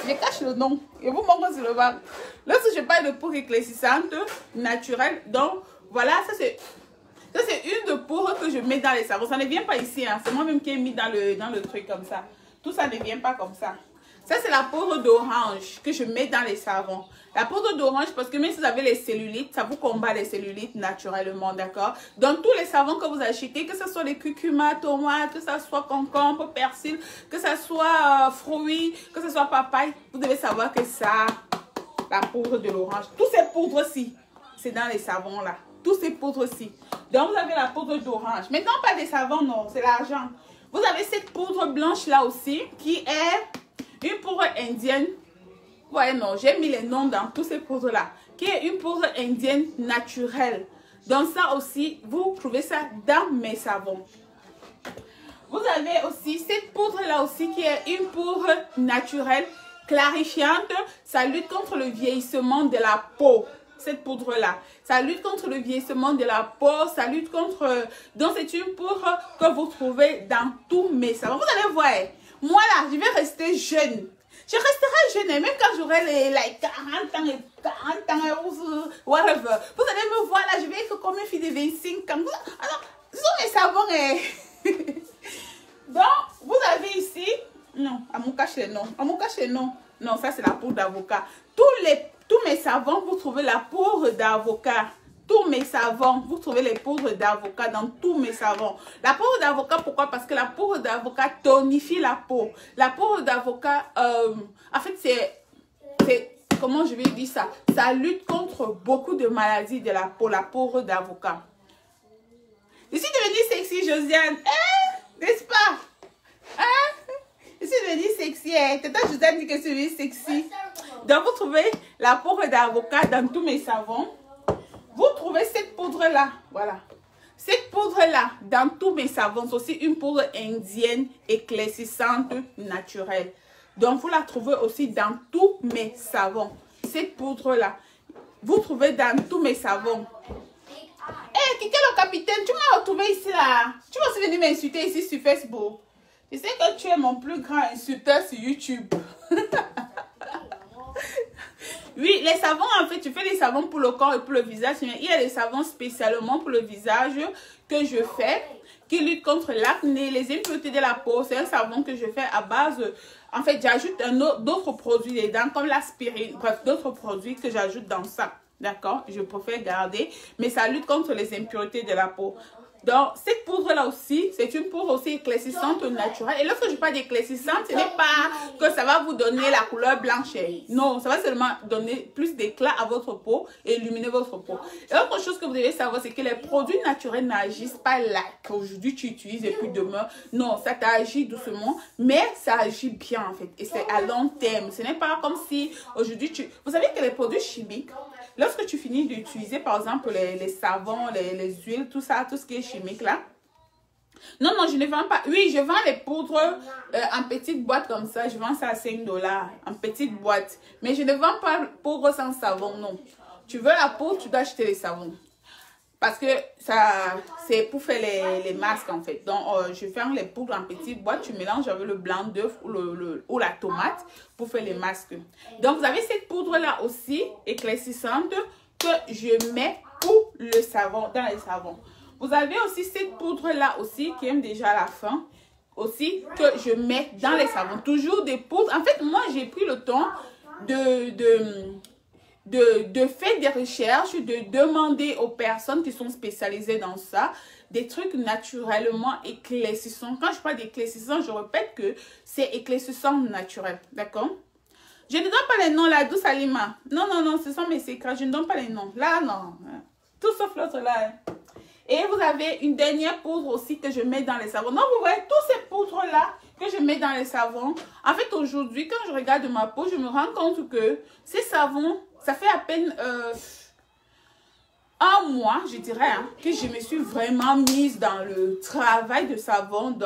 Speaker 1: Je cache le nom. Et vous montre sur le bas. Lorsque je parle de poudre éclaircissante naturelle, donc, voilà, ça c'est une de poudre que je mets dans les savons. Ça ne vient pas ici, hein. C'est moi-même qui ai mis dans le truc comme ça. Tout ça ne vient pas comme ça. Ça, c'est la poudre d'orange que je mets dans les savons. La poudre d'orange, parce que même si vous avez les cellulites, ça vous combat les cellulites naturellement, d'accord? Dans tous les savons que vous achetez, que ce soit les curcuma, tomates, que ce soit concombre, persil, que ce soit fruits, que ce soit papaye, vous devez savoir que ça, la poudre de l'orange, tous ces poudres-ci, c'est dans les savons là. Tous ces poudres-ci. Donc, vous avez la poudre d'orange. Maintenant, pas des savons, non, c'est l'argent. Vous avez cette poudre blanche là aussi, qui est une poudre indienne. Ouais, non, j'ai mis les noms dans tous ces poudres-là. Qui est une poudre indienne naturelle. Donc ça aussi, vous trouvez ça dans mes savons. Vous avez aussi cette poudre-là aussi qui est une poudre naturelle, clarifiante. Ça lutte contre le vieillissement de la peau. Cette poudre-là, ça lutte contre le vieillissement de la peau, ça lutte contre... Donc c'est une poudre que vous trouvez dans tous mes savons. Vous allez voir, moi là, je vais rester jeune. Je resterai jeune, et même quand j'aurai les 40 ans et 40 ans, whatever. Vous allez me voir là, je vais être comme une fille de 25 ans. Alors, ce sont mes savons. Donc, vous avez ici, non, à mon cachet, non. À mon cachet, non. Non, ça c'est la poudre d'avocat. Tous mes savons, vous trouvez la poudre d'avocat. Tous mes savons, vous trouvez les poudres d'avocat dans tous mes savons. La poudre d'avocat, pourquoi? Parce que la poudre d'avocat tonifie la peau. La poudre d'avocat, en fait, c'est, comment je vais dire ça? Ça lutte contre beaucoup de maladies de la peau, la poudre d'avocat. Je suis devenue sexy, Josiane. N'est-ce pas? Je suis devenue sexy. Tata Josiane dit que je suis devenue sexy. Donc, vous trouvez la poudre d'avocat dans tous mes savons. Vous trouvez cette poudre-là, voilà. Cette poudre-là, dans tous mes savons, c'est aussi une poudre indienne éclaircissante naturelle. Donc, vous la trouvez aussi dans tous mes savons. Cette poudre-là, vous trouvez dans tous mes savons. Hé, Kika le capitaine, tu m'as retrouvé ici là. Tu vas aussi venir m'insulter ici sur Facebook. Je sais que tu es mon plus grand insulteur sur YouTube. Oui, les savons, en fait, tu fais des savons pour le corps et pour le visage. Mais il y a des savons spécialement pour le visage que je fais, qui luttent contre l'acné, les impuretés de la peau. C'est un savon que je fais à base... En fait, j'ajoute d'autres produits dedans, comme l'aspirine. Bref, d'autres produits que j'ajoute dans ça. D'accord? Je préfère garder. Mais ça lutte contre les impuretés de la peau. Donc, cette poudre-là aussi, c'est une poudre aussi éclaircissante naturelle. Et lorsque je parle d'éclaircissante, ce n'est pas que ça va vous donner la couleur blanche. Non, ça va seulement donner plus d'éclat à votre peau et illuminer votre peau. Et autre chose que vous devez savoir, c'est que les produits naturels n'agissent pas là, qu'aujourd'hui tu utilises et puis demain. Non, ça t'agit doucement, mais ça agit bien en fait. Et c'est à long terme. Ce n'est pas comme si aujourd'hui tu... Vous savez que les produits chimiques, lorsque tu finis d'utiliser, par exemple, les savons, les huiles, tout ça, tout ce qui est chimique là. Non, non, je ne vends pas. Oui, je vends les poudres en petites boîtes comme ça. Je vends ça à 5 $, en petite boîte. Mais je ne vends pas poudre sans savon, non. Tu veux la poudre, tu dois acheter les savons. Parce que ça, c'est pour faire les masques en fait. Donc, je fais les poudres en petites boîtes. Tu mélanges avec le blanc d'œuf ou la tomate pour faire les masques. Donc, vous avez cette poudre-là aussi, éclaircissante, que je mets pour le savon, dans les savons. Vous avez aussi cette poudre-là aussi, qui aime déjà la fin, aussi, que je mets dans les savons. Toujours des poudres. En fait, moi, j'ai pris le temps de faire des recherches, de demander aux personnes qui sont spécialisées dans ça, des trucs naturellement éclaircissants. Quand je parle d'éclaircissant, je répète que c'est éclaircissant naturel, d'accord? Je ne donne pas les noms, la douce Alima. Non, non, non, ce sont mes secrets, je ne donne pas les noms. Là, non. Tout sauf l'autre là. Et vous avez une dernière poudre aussi que je mets dans les savons. Donc, vous voyez, toutes ces poudres-là que je mets dans les savons. En fait, aujourd'hui, quand je regarde ma peau, je me rends compte que ces savons, ça fait à peine un mois, je dirais, hein, que je me suis vraiment mise dans le travail de savon,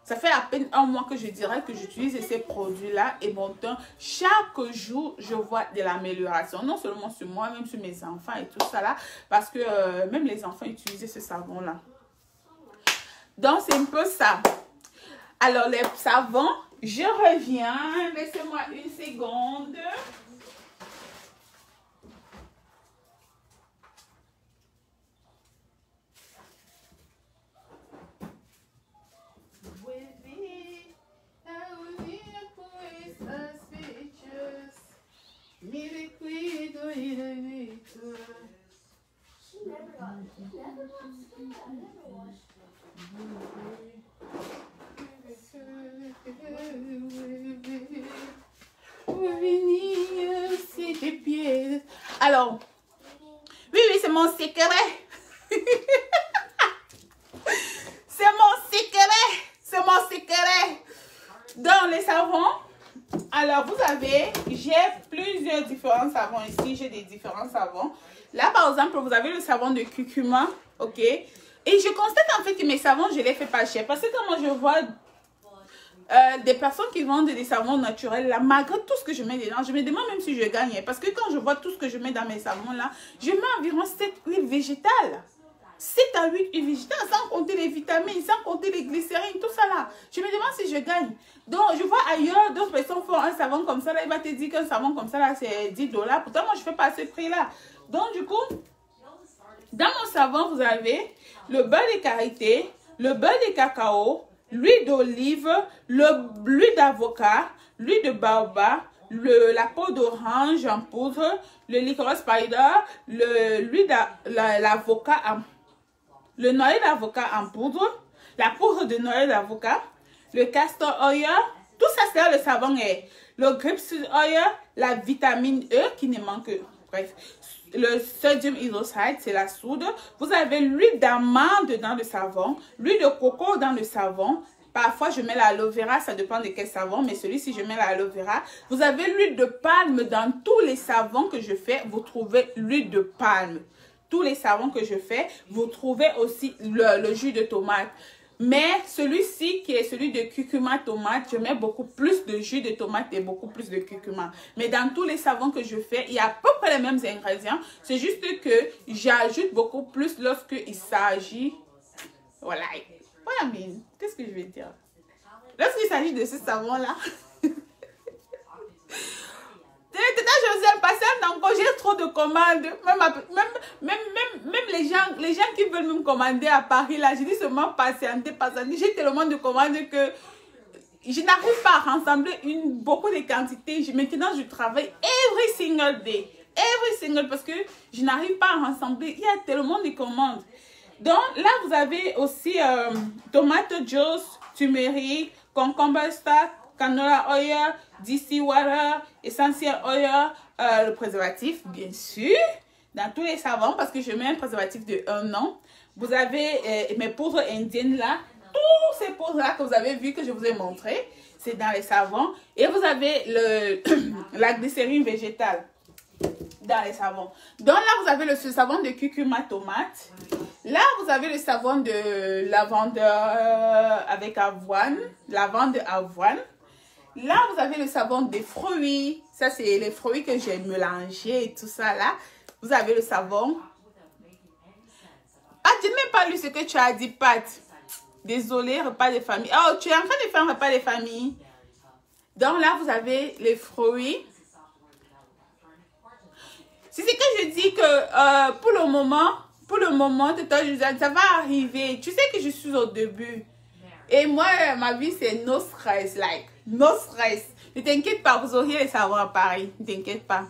Speaker 1: ça fait à peine un mois que je dirais que j'utilise ces produits-là et mon teint, chaque jour, je vois de l'amélioration. Non seulement sur moi, même sur mes enfants et tout ça là, parce que même les enfants utilisent ce savon-là. Donc, c'est un peu ça. Alors, les savons, je reviens. Laissez-moi une seconde. C'est des pieds. Alors, oui, c'est mon secret. C'est mon secret. C'est mon secret. Dans les savons, alors vous avez, j'ai plusieurs différents savons ici. J'ai des différents savons. Là, par exemple, vous avez le savon de curcuma, ok? Et je constate en fait que mes savons, je les fais pas cher. Parce que quand moi, je vois des personnes qui vendent des savons naturels, là, malgré tout ce que je mets dedans, je me demande même si je gagne. Parce que quand je vois tout ce que je mets dans mes savons, là, je mets environ 7 huiles végétales. 7 à 8 huiles végétales, sans compter les vitamines, sans compter les glycérines, tout ça là. Je me demande si je gagne. Donc, je vois ailleurs, d'autres personnes font un savon comme ça, là, il va te dire qu'un savon comme ça, là, c'est 10 $. Pourtant, moi, je ne fais pas à ce prix-là. Donc, du coup, dans mon savon, vous avez le beurre de karité, le beurre de cacao, l'huile d'olive, l'huile d'avocat, l'huile de baobab, la peau d'orange en poudre, le licorice spider, l'huile d'avocat le noyau d'avocat en poudre, la poudre de noyau d'avocat, le castor oil, tout ça c'est là le savon est. Le grapeseed oil, la vitamine E qui ne manque, bref. Le sodium hydroxide, c'est la soude. Vous avez l'huile d'amande dans le savon, l'huile de coco dans le savon. Parfois, je mets l'aloe vera, ça dépend de quel savon, mais celui-ci, je mets l'aloe vera. Vous avez l'huile de palme dans tous les savons que je fais. Vous trouvez l'huile de palme. Tous les savons que je fais, vous trouvez aussi le jus de tomate. Mais celui-ci, qui est celui de curcuma tomate, je mets beaucoup plus de jus de tomate et beaucoup plus de curcuma. Mais dans tous les savons que je fais, il y a à peu près les mêmes ingrédients. C'est juste que j'ajoute beaucoup plus lorsqu'il s'agit... Voilà. Voilà, mais qu'est-ce que je vais dire? Lorsqu'il s'agit de ce savon-là... Je vous ai passé encore, j'ai trop de commandes. Même les gens qui veulent me commander à Paris, là, je dis seulement patienter. J'ai tellement de commandes que je n'arrive pas à rassembler beaucoup de quantités. Maintenant, je travaille every single day. Parce que je n'arrive pas à rassembler. Il y a tellement de commandes. Donc, là, vous avez aussi tomate juice, turmeric, concombre stock, canola oil, DC water, essentiel oil, le préservatif, bien sûr, dans tous les savons, parce que je mets un préservatif de 1 an. Vous avez mes poudres indiennes là, tous ces poudres là que vous avez vu que je vous ai montré, c'est dans les savons. Et vous avez la glycérine végétale dans les savons. Donc là, vous avez le savon de curcuma tomate. Là, vous avez le savon de lavande avec avoine, lavande avoine. Là, vous avez le savon des fruits. Ça, c'est les fruits que j'ai mélangés et tout ça là. Vous avez le savon. Ah, tu n'as même pas lu ce que tu as dit, Pat. Désolé, repas de famille. Oh, tu es en train de faire un repas de famille. Donc là, vous avez les fruits. C'est ce que je dis que pour le moment, ça va arriver. Tu sais que je suis au début. Et moi, ma vie, c'est no stress, no stress. Ne t'inquiète pas, vous auriez les savons à Paris. Ne t'inquiète pas.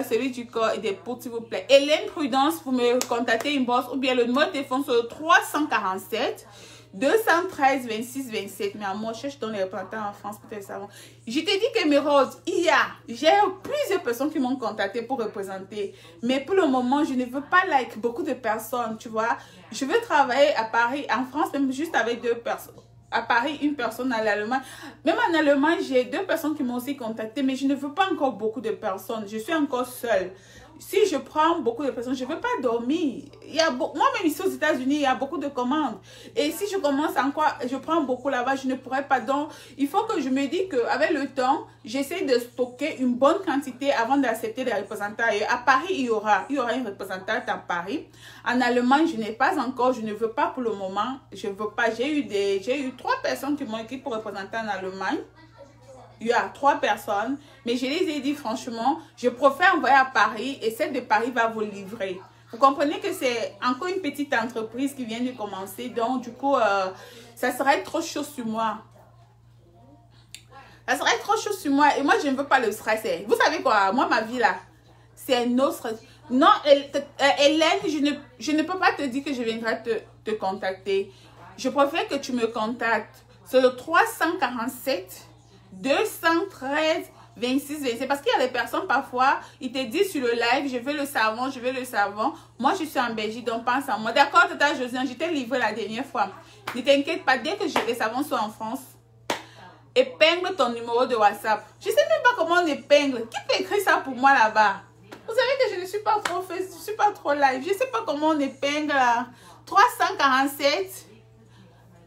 Speaker 1: Celui du corps et des poudres, s'il vous plaît. Hélène Prudence, vous me contactez une bosse ou bien le numéro de téléphone sur le 347 213 26 27. Mais à moi, je cherche dans les représentants en France pour tes savons. Je t'ai dit que mes roses, j'ai plusieurs personnes qui m'ont contacté pour représenter. Mais pour le moment, je ne veux pas beaucoup de personnes, tu vois. Je veux travailler à Paris, en France, même juste avec 2 personnes. À Paris, une personne à l'Allemagne. Même en Allemagne, j'ai 2 personnes qui m'ont aussi contacté, mais je ne veux pas encore beaucoup de personnes. Je suis encore seule. Si je prends beaucoup de personnes, je ne veux pas dormir. Moi-même ici aux États-Unis, il y a beaucoup de commandes. Et si je commence encore, je prends beaucoup là-bas, je ne pourrais pas. Donc, il faut que je me dise qu'avec le temps, j'essaie de stocker une bonne quantité avant d'accepter des représentants. Et à Paris, il y aura une représentante à Paris. En Allemagne, je n'ai pas encore, je ne veux pas pour le moment. Je ne veux pas. J'ai eu 3 personnes qui m'ont écrit pour représenter en Allemagne. Il y a 3 personnes, mais je les ai dit franchement, je préfère envoyer à Paris et celle de Paris va vous livrer. Vous comprenez que c'est encore une petite entreprise qui vient de commencer, donc du coup, ça serait trop chaud sur moi. Ça serait trop chaud sur moi et moi, je ne veux pas le stresser. Vous savez quoi, moi, ma vie là, c'est no stress. Non, Hélène, je ne peux pas te dire que je viendrai te contacter. Je préfère que tu me contactes. C'est le 347 213 26 27. Parce qu'il y a des personnes parfois, ils te disent sur le live, je veux le savon, je veux le savon. Moi, je suis en Belgique, donc pense à moi. D'accord, Tata Josiane, je t'ai livré la dernière fois. Ne t'inquiète pas, dès que les savons sont en France, épingle ton numéro de WhatsApp. Je ne sais même pas comment on épingle. Qui peut écrire ça pour moi là-bas? Vous savez que je ne suis pas trop fait, je ne suis pas trop live. Je ne sais pas comment on épingle là. 347.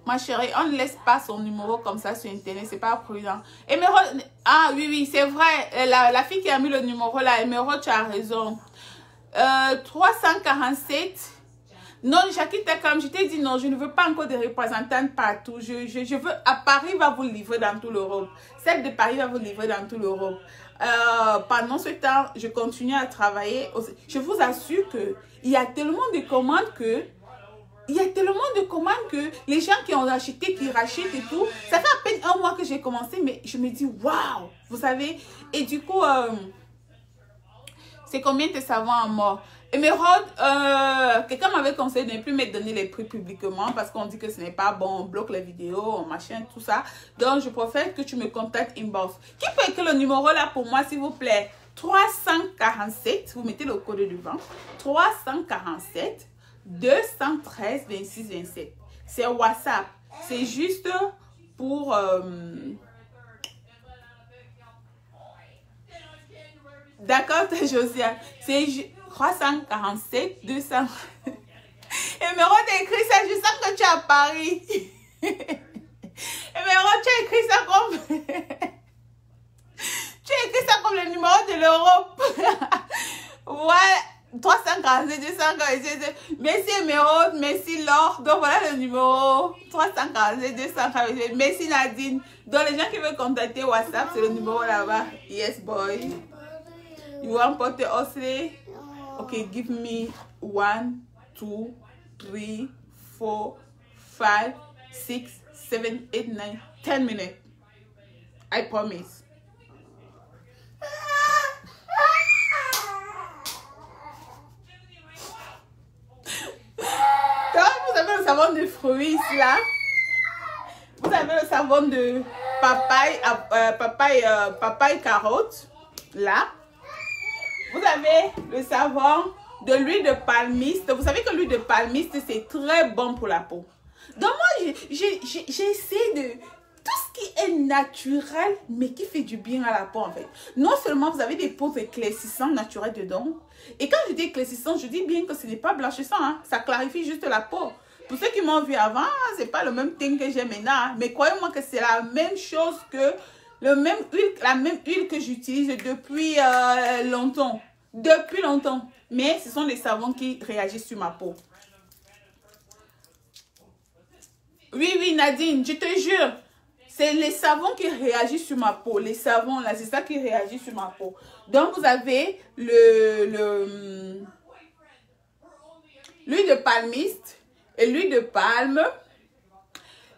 Speaker 1: Ma chérie, on ne laisse pas son numéro comme ça sur Internet. C'est pas prudent. Émeraude, ah oui, oui, c'est vrai. La fille qui a mis le numéro là, Émeraude, tu as raison. 347. Non, Jackie, comme je t'ai dit, non, je ne veux pas encore de représentantes partout. Je veux, à Paris va vous livrer dans toute l'Europe. Celle de Paris va vous livrer dans toute l'Europe. Pendant ce temps, je continue à travailler. Je vous assure que il y a tellement de commandes que les gens qui ont acheté, qui rachètent et tout. Ça fait à peine un mois que j'ai commencé, mais je me dis, waouh, vous savez. Et du coup, c'est combien de savons à mort? Émeraude, quelqu'un m'avait conseillé de ne plus me donner les prix publiquement parce qu'on dit que ce n'est pas bon, on bloque les vidéos, machin, tout ça. Donc, je préfère que tu me contactes inbox. Qui peut écrire le numéro là pour moi, s'il vous plaît? 347, vous mettez le code devant. 347 213 26 27. C'est WhatsApp. C'est juste pour... D'accord, Josiane. C'est 347 200. Émeraude a écrit ça. Je sens que tu es à Paris. Émeraude, tu as écrit ça comme... tu as écrit ça comme le numéro de l'Europe. Ouais. 347 247. Merci Émeraude, merci Laure. Donc voilà le numéro 347 247. Merci Nadine. Donc les gens qui veulent contacter WhatsApp, c'est le numéro là-bas. Yes boy. You want pot aussi? Okay, give me 1, 2, 3, 4, 5, 6, 7, 8, 9, 10 minutes. I promise. Vous avez le savon de fruits ici là. Vous avez le savon de papaye, papaye carotte là. Vous avez le savon de l'huile de palmiste. Vous savez que l'huile de palmiste c'est très bon pour la peau. Donc moi j'essaie de tout ce qui est naturel mais qui fait du bien à la peau en fait. Non seulement vous avez des peaux éclaircissantes naturelles dedans. Et quand je dis éclaircissant, je dis bien que ce n'est pas blanchissant. Hein. Ça clarifie juste la peau. Pour ceux qui m'ont vu avant, c'est pas le même teint que j'ai maintenant. Hein. Mais croyez-moi que c'est la même chose que la même huile que j'utilise depuis longtemps. Depuis longtemps. Mais ce sont les savons qui réagissent sur ma peau. Oui, oui, Nadine, je te jure. C'est les savons qui réagissent sur ma peau. Les savons, là, c'est ça qui réagit sur ma peau. Donc, vous avez l'huile de palmiste et l'huile de palme.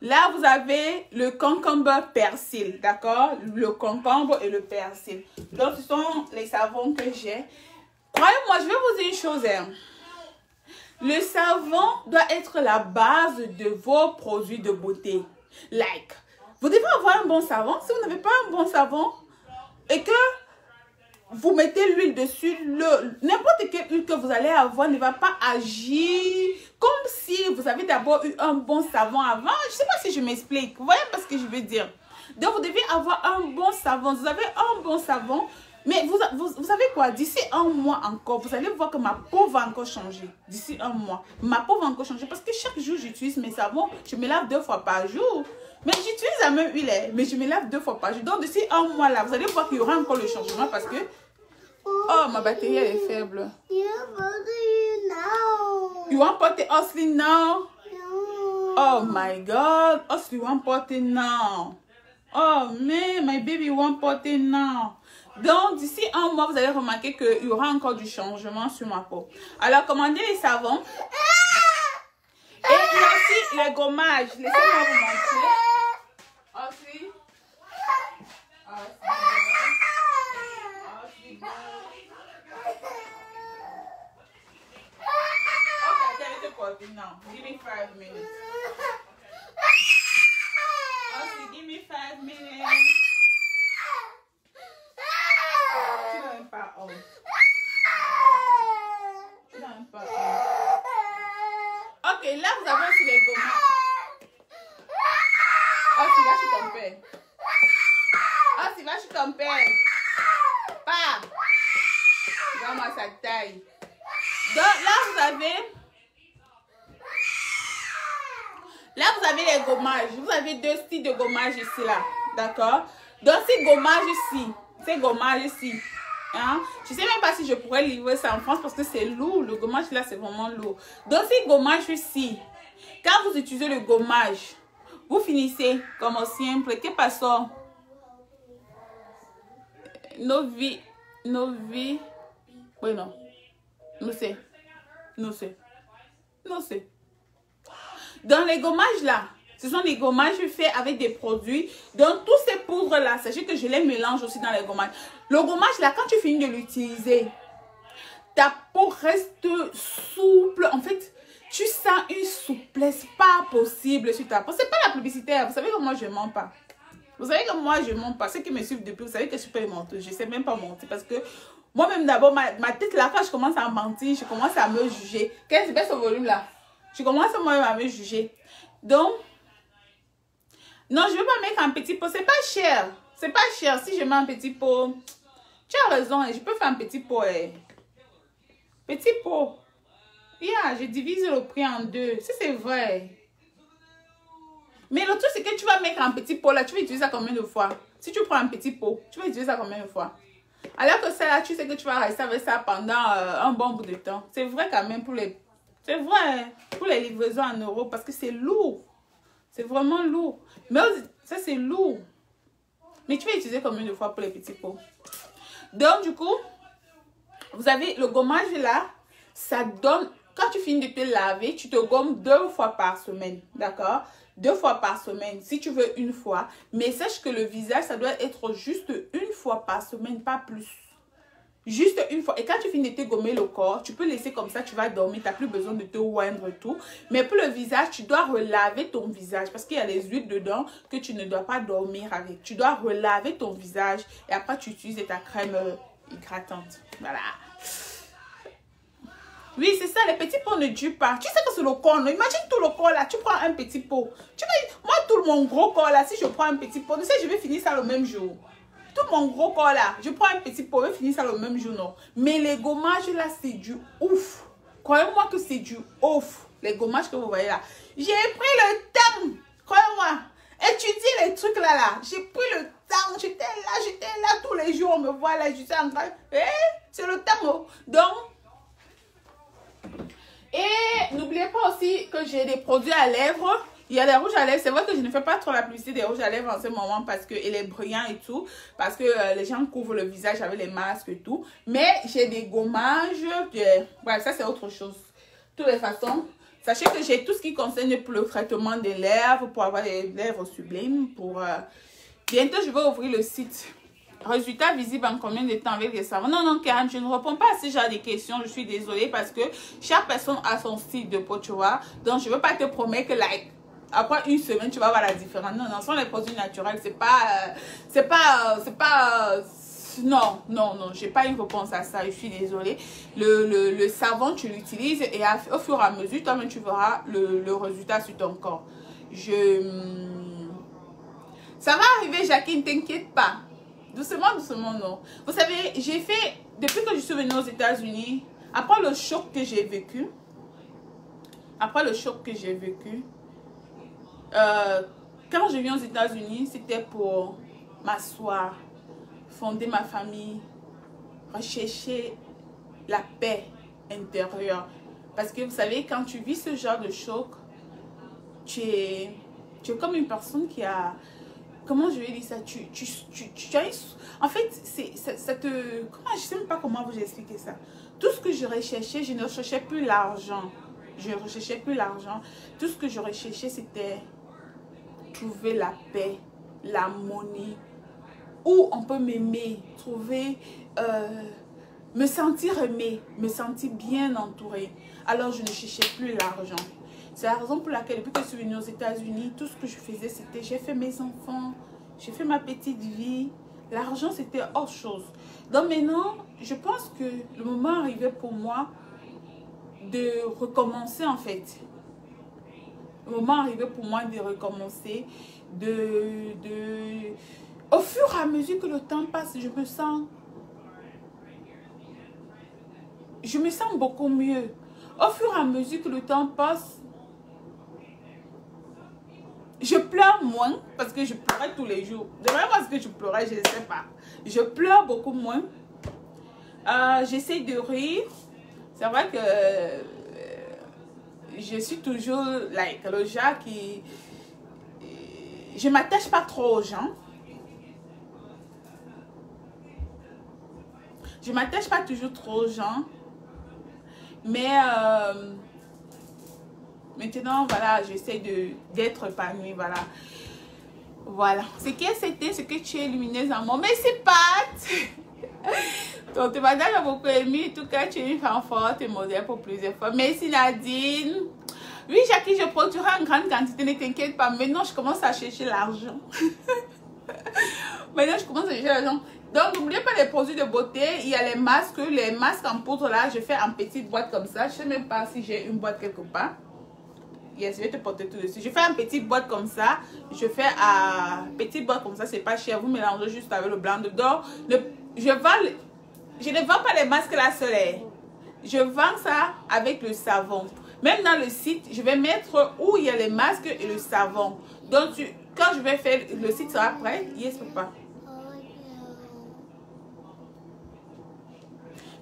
Speaker 1: Là, vous avez le concombre persil, d'accord? Le concombre et le persil. Donc, ce sont les savons que j'ai. Croyez-moi, je vais vous dire une chose. Hein. Le savon doit être la base de vos produits de beauté. Like, vous devez avoir un bon savon. Si vous n'avez pas un bon savon et que vous mettez l'huile dessus, n'importe quelle huile que vous allez avoir ne va pas agir comme si vous avez d'abord eu un bon savon avant. Je ne sais pas si je m'explique. Vous voyez ce que je veux dire? Donc, vous devez avoir un bon savon. Vous avez un bon savon. Mais vous savez quoi? D'ici un mois encore, vous allez voir que ma peau va encore changer. D'ici un mois, ma peau va encore changer. Parce que chaque jour, j'utilise mes savons. Je me lave 2 fois par jour. Mais j'utilise la même huile, mais je me lave 2 fois par jour. Donc, d'ici un mois là, vous allez voir qu'il y aura encore le changement parce que... Oh, ma batterie, elle est faible. You want potty Osley now? No. Oh my God. Osley want potty now. Oh man, my baby want potty now. Donc, d'ici un mois, vous allez remarquer qu'il y aura encore du changement sur ma peau. Alors, commandez les savons. Et il y a aussi les gommages. Laissez-moi vous montrer. Aussi. No, give me 5 minutes. Elsie, give me 5 minutes. Tu n'as même pas honte. Tu n'as même pas honte. Ok, là vous avez aussi les gommages. Elsie, va chez ton père. Elsie, va chez ton père. Pas. Regarde-moi sa taille. Donc là vous avez les gommages. Vous avez deux styles de gommage ici là, d'accord. Donc ces gommages ici, hein, je sais même pas si je pourrais livrer ça en France parce que c'est lourd. Le gommage là c'est vraiment lourd. Donc ces gommages ici, quand vous utilisez le gommage, vous finissez comme simple. Que passons? Novi. Oui, non. Non, c'est. Dans les gommages là, ce sont des gommages faits avec des produits. Donc, tous ces poudres là, sachez que je les mélange aussi dans les gommages. Le gommage là, quand tu finis de l'utiliser, ta peau reste souple. En fait, tu sens une souplesse pas possible sur ta peau. C'est pas la publicité. Vous savez que moi, je mens pas. Vous savez que moi, je mens pas. Ceux qui me suivent depuis, vous savez que je suis pas une menteuse. Je sais même pas mentir parce que moi-même, d'abord, ma tête là, quand je commence à mentir, je commence à me juger. Qu'est-ce que c'est ce volume là? Je commence moi-même à me juger. Donc, non, je ne veux pas mettre un petit pot. C'est pas cher. C'est pas cher. Si je mets un petit pot, tu as raison. Je peux faire un petit pot. Petit pot. Yeah, je divise le prix en deux. Si c'est vrai. Mais le truc, c'est que tu vas mettre un petit pot là. Tu vas utiliser ça combien de fois? Si tu prends un petit pot, tu vas utiliser ça combien de fois? Alors que ça là, tu sais que tu vas rester avec ça pendant un bon bout de temps. C'est vrai quand même pour les... C'est vrai pour les livraisons en euros parce que c'est lourd. C'est vraiment lourd. Mais ça, c'est lourd. Mais tu vas utiliser combien de fois pour les petits pots? Donc, du coup, vous avez le gommage là. Ça donne... Quand tu finis de te laver, tu te gommes 2 fois par semaine. D'accord? 2 fois par semaine. Si tu veux une fois. Mais sache que le visage, ça doit être juste une fois par semaine, pas plus. Juste une fois. Et quand tu finis de te gommer le corps, tu peux laisser comme ça, tu vas dormir. Tu n'as plus besoin de te oindre tout. Mais pour le visage, tu dois relaver ton visage. Parce qu'il y a les huiles dedans que tu ne dois pas dormir avec. Tu dois relaver ton visage. Et après, tu utilises ta crème hydratante. Voilà. Oui, c'est ça. Les petits pots ne durent pas. Tu sais que c'est le corps. Non? Imagine tout le corps là. Tu prends un petit pot. Moi, tout mon gros corps là, si je prends un petit pot, tu sais, je vais finir ça le même jour. Tout mon gros corps là, je prends un petit pot, je vais finir ça le même jour, non. Mais les gommages là, c'est du ouf. Croyez-moi que c'est du ouf. Les gommages que vous voyez là. J'ai pris le temps. Croyez-moi. Étudier les trucs là. J'ai pris le temps. J'étais là tous les jours. On me voit là. J'étais en train. C'est le temps. Donc. Et n'oubliez pas aussi que j'ai des produits à lèvres. Il y a des rouges à lèvres. C'est vrai que je ne fais pas trop la publicité des rouges à lèvres en ce moment parce qu'il est brillant et tout. Parce que les gens couvrent le visage avec les masques et tout. Mais j'ai des gommages. Bref, ça c'est autre chose. De toutes les façons, sachez que j'ai tout ce qui concerne pour le traitement des lèvres. Pour avoir les lèvres sublimes. Bientôt, je vais ouvrir le site. Résultat visible en combien de temps avec les savons? Non, Karen, je ne réponds pas à ce genre de questions. Je suis désolée parce que chaque personne a son style de peau, tu vois. Donc, je ne veux pas te promettre que après une semaine, tu vas voir la différence. Non, ce sont les produits naturels. Non, j'ai pas une réponse à ça. Je suis désolée. Le savon, tu l'utilises et au fur et à mesure, toi-même, tu verras le résultat sur ton corps. Ça va arriver, Jacqueline, t'inquiète pas. Doucement, non. Vous savez, j'ai fait, depuis que je suis venue aux États-Unis, après le choc que j'ai vécu, quand je viens aux États-Unis, c'était pour m'asseoir, fonder ma famille, rechercher la paix intérieure. Parce que vous savez, quand tu vis ce genre de choc, tu es comme une personne qui a... Comment je vais dire ça? En fait, ça te... Je ne sais même pas comment vous expliquer ça. Tout ce que je recherchais, je ne recherchais plus l'argent. Tout ce que je recherchais, c'était trouver la paix, l'harmonie, où on peut m'aimer, trouver me sentir aimée, me sentir bien entourée. Alors, je ne cherchais plus l'argent. C'est la raison pour laquelle, depuis que je suis venue aux États-Unis, tout ce que je faisais, c'était j'ai fait mes enfants, j'ai fait ma petite vie. L'argent, c'était autre chose. Donc maintenant, je pense que le moment arrivait pour moi de recommencer en fait. Le moment arrivait pour moi de recommencer, au fur et à mesure que le temps passe, je me sens beaucoup mieux. Au fur et à mesure que le temps passe, je pleure moins parce que je pleurais tous les jours. De même parce que je pleurais, je ne sais pas. Je pleure beaucoup moins. J'essaie de rire. C'est vrai que je suis toujours like, le genre qui... Je ne m'attache pas trop aux gens. Je ne m'attache pas toujours trop aux gens. Mais maintenant, voilà, j'essaie d'être épanouie, voilà. Voilà. Ce que tu es lumineuse en moi. Mais c'est pas... Donc, madame a beaucoup aimé. En tout cas, tu es une femme forte et modèle pour plusieurs fois. Merci Nadine. Oui, Jackie, je produirai en grande quantité, ne t'inquiète pas. Maintenant, je commence à chercher l'argent. Maintenant, je commence à chercher l'argent. Donc, n'oubliez pas les produits de beauté. Il y a les masques en poudre là. Je fais en petite boîte comme ça. Je ne sais même pas si j'ai une boîte quelque part. Yes, je vais te porter tout dessus. Je fais en petite boîte comme ça. Je fais à petite boîte comme ça. C'est pas cher. Vous mélangez juste avec le blanc dedans. Je ne vends pas les masques là solaire. Je vends ça avec le savon. Même dans le site, je vais mettre où il y a les masques et le savon. Donc, quand je vais faire, le site sera prêt. Yes, papa.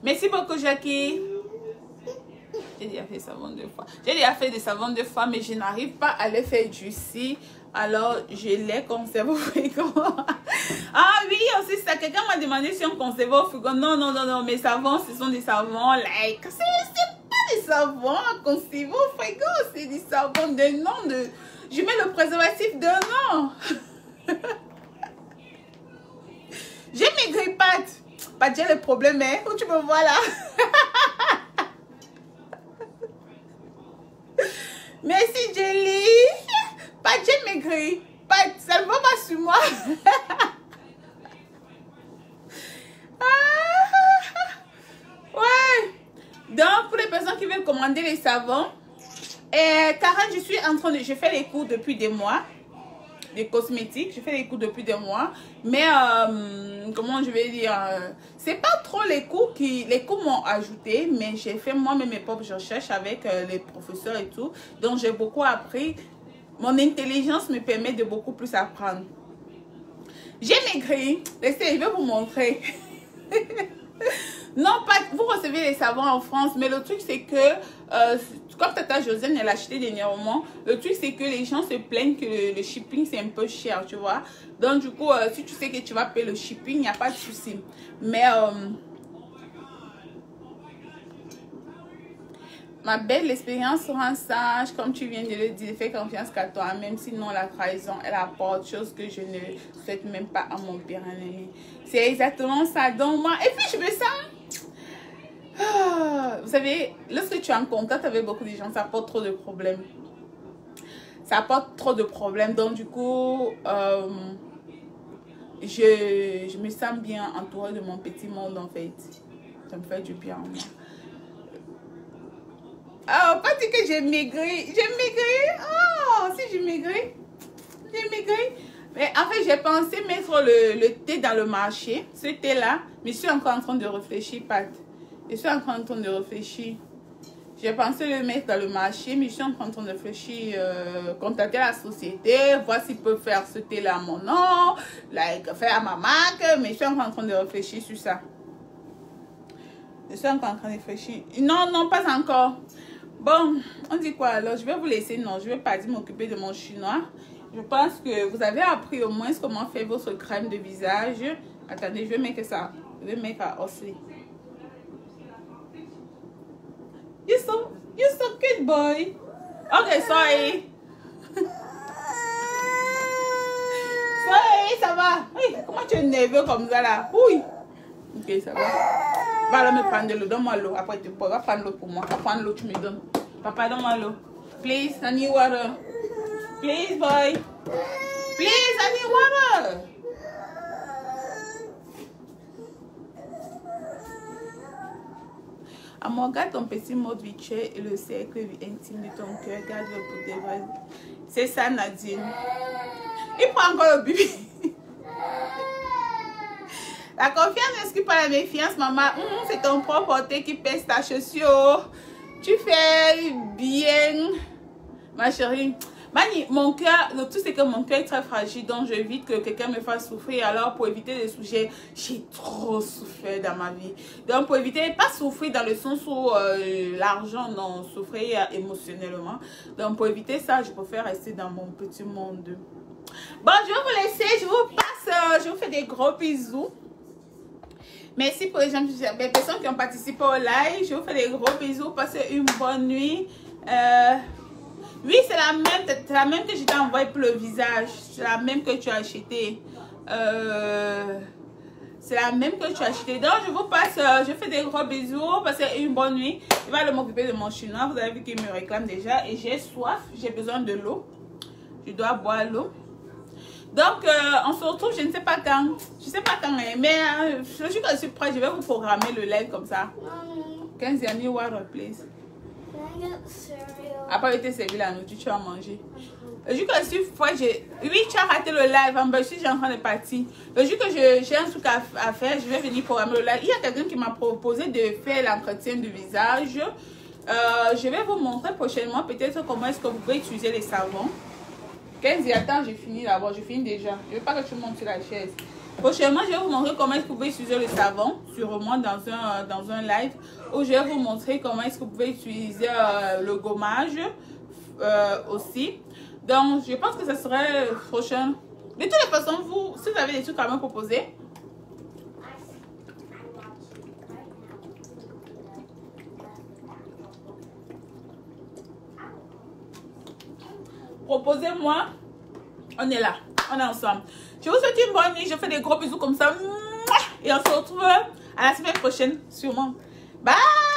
Speaker 1: Merci beaucoup, Jackie. J'ai déjà fait savon 2 fois. J'ai déjà fait des savons 2 fois, mais je n'arrive pas à les faire juicy. Alors, je les conserve au frigo. Ah oui, aussi ça. Quelqu'un m'a demandé si on conserve au frigo. Non, non, non, non. Mes savons, ce sont des savons like. C'est pas des savons à conserver au frigo. C'est des savons de nom de... Je mets le préservatif d'un an. J'ai maigri, Pat. Pat, j'ai le problème, hein. Où tu me vois là? Merci, Jelly. Pat, j'ai maigri. Pat, ça ne va pas sur moi. Ouais. Donc, pour les personnes qui veulent commander les savons, Karen, je suis en train de... Je fais les cours depuis des mois. Des cosmétiques. Je fais les cours depuis des mois. Mais, comment je vais dire... c'est pas trop les cours qui... Les cours m'ont ajouté. Mais j'ai fait moi-même mes propres recherches avec les professeurs et tout. Donc, j'ai beaucoup appris. Mon intelligence me permet de beaucoup plus apprendre. J'ai maigri. Laissez, je vais vous montrer. Non, pas, vous recevez les savons en France, mais le truc c'est que, comme Tata Josiane elle a acheté dernièrement, le truc c'est que les gens se plaignent que le shipping c'est un peu cher, tu vois. Donc du coup, si tu sais que tu vas payer le shipping, il n'y a pas de souci. Mais, ma belle, l'expérience rend sage, comme tu viens de le dire, fais confiance qu'à toi, même sinon la trahison, elle apporte chose que je ne souhaite même pas à mon pire ennemi. C'est exactement ça. Donc moi, et puis je me sens... vous savez, lorsque tu es en contact avec beaucoup de gens, ça apporte trop de problèmes. Ça apporte trop de problèmes. Donc du coup, je me sens bien entourée de mon petit monde en fait. Ça me fait du bien en moi. Oh, pas dire que j'ai maigri. J'ai maigri. Oh, si j'ai maigri. J'ai maigri. Mais en fait, j'ai pensé mettre le thé dans le marché. Ce thé-là. Mais je suis encore en train de réfléchir, Pat. Je suis encore en train de réfléchir. J'ai pensé le mettre dans le marché, mais je suis encore en train de réfléchir. Contacter la société, voir s'ils peuvent faire ce thé-là à mon nom. Like, faire à ma marque. Mais je suis encore en train de réfléchir sur ça. Je suis encore en train de réfléchir. Non, non, pas encore. Bon, on dit quoi alors? Je vais vous laisser. Non, je ne vais pas dire m'occuper de mon chinois. Je pense que vous avez appris au moins comment faire votre crème de visage. Attendez, je vais mettre ça. Je vais mettre à aussi. You're so cute, boy. Ok, sorry. Sorry, ça va. Oui, comment tu es nerveux comme ça là? Oui. Ok, ça va. Va là me prendre de l'eau. Donne-moi l'eau. Après, tu peux. Va prendre l'eau pour moi. Va prendre l'eau, tu me donnes. Papa, donne-moi l'eau. Please, I need water. Please, boy. Please, I need water. Amour, garde ton petit mode vituel et le cercle intime de ton cœur. Garde-le pour tes vrais. C'est ça, Nadine. Il prend encore le bébé. La confiance n'exclut pas la méfiance, maman. C'est ton propre porté qui pèse ta chaussure. Tu fais bien, ma chérie. Mani, mon cœur, le tout c'est que mon cœur est très fragile, donc j'évite que quelqu'un me fasse souffrir. Alors pour éviter les sujets, j'ai trop souffert dans ma vie. Donc pour éviter, pas souffrir dans le sens où l'argent, non, souffrir émotionnellement. Donc pour éviter ça, je préfère rester dans mon petit monde. Bon, je vais vous laisser, je vous passe, je vous fais des gros bisous. Merci pour les personnes qui ont participé au live. Je vous fais des gros bisous. Passez une bonne nuit. Oui, c'est la même que je t'ai envoyée pour le visage. C'est la même que tu as acheté. C'est la même que tu as acheté. Donc, je vous passe, je fais des gros bisous. Passez une bonne nuit. Je vais aller m'occuper de mon chinois. Vous avez vu qu'il me réclame déjà. Et j'ai soif. J'ai besoin de l'eau. Je dois boire l'eau. Donc, on se retrouve, je ne sais pas quand. Je ne sais pas quand, mais je suis quand je suis prête, je vais vous programmer le live comme ça. 15 années, water, please. Après, il était servi la nourriture, tu as mangé. Le jour que je suis prête, oui, tu as raté le live, je suis en train de partir. Le jour que j'ai un truc à faire, je vais venir programmer le live. Il y a quelqu'un qui m'a proposé de faire l'entretien du visage. Je vais vous montrer prochainement peut-être comment est-ce que vous pouvez utiliser les savons. 15 attends, j'ai fini d'abord, je finis déjà. Je ne veux pas que tu montes sur la chaise. Prochainement, je vais vous montrer comment est-ce que vous pouvez utiliser le savon, sûrement dans un live, où je vais vous montrer comment est-ce que vous pouvez utiliser le gommage aussi. Donc, je pense que ce serait prochain. De toutes les façons, vous, si vous avez des trucs à me proposer, proposez-moi, on est là, on est ensemble. Je vous souhaite une bonne nuit, je fais des gros bisous comme ça. Et on se retrouve à la semaine prochaine, sûrement. Bye!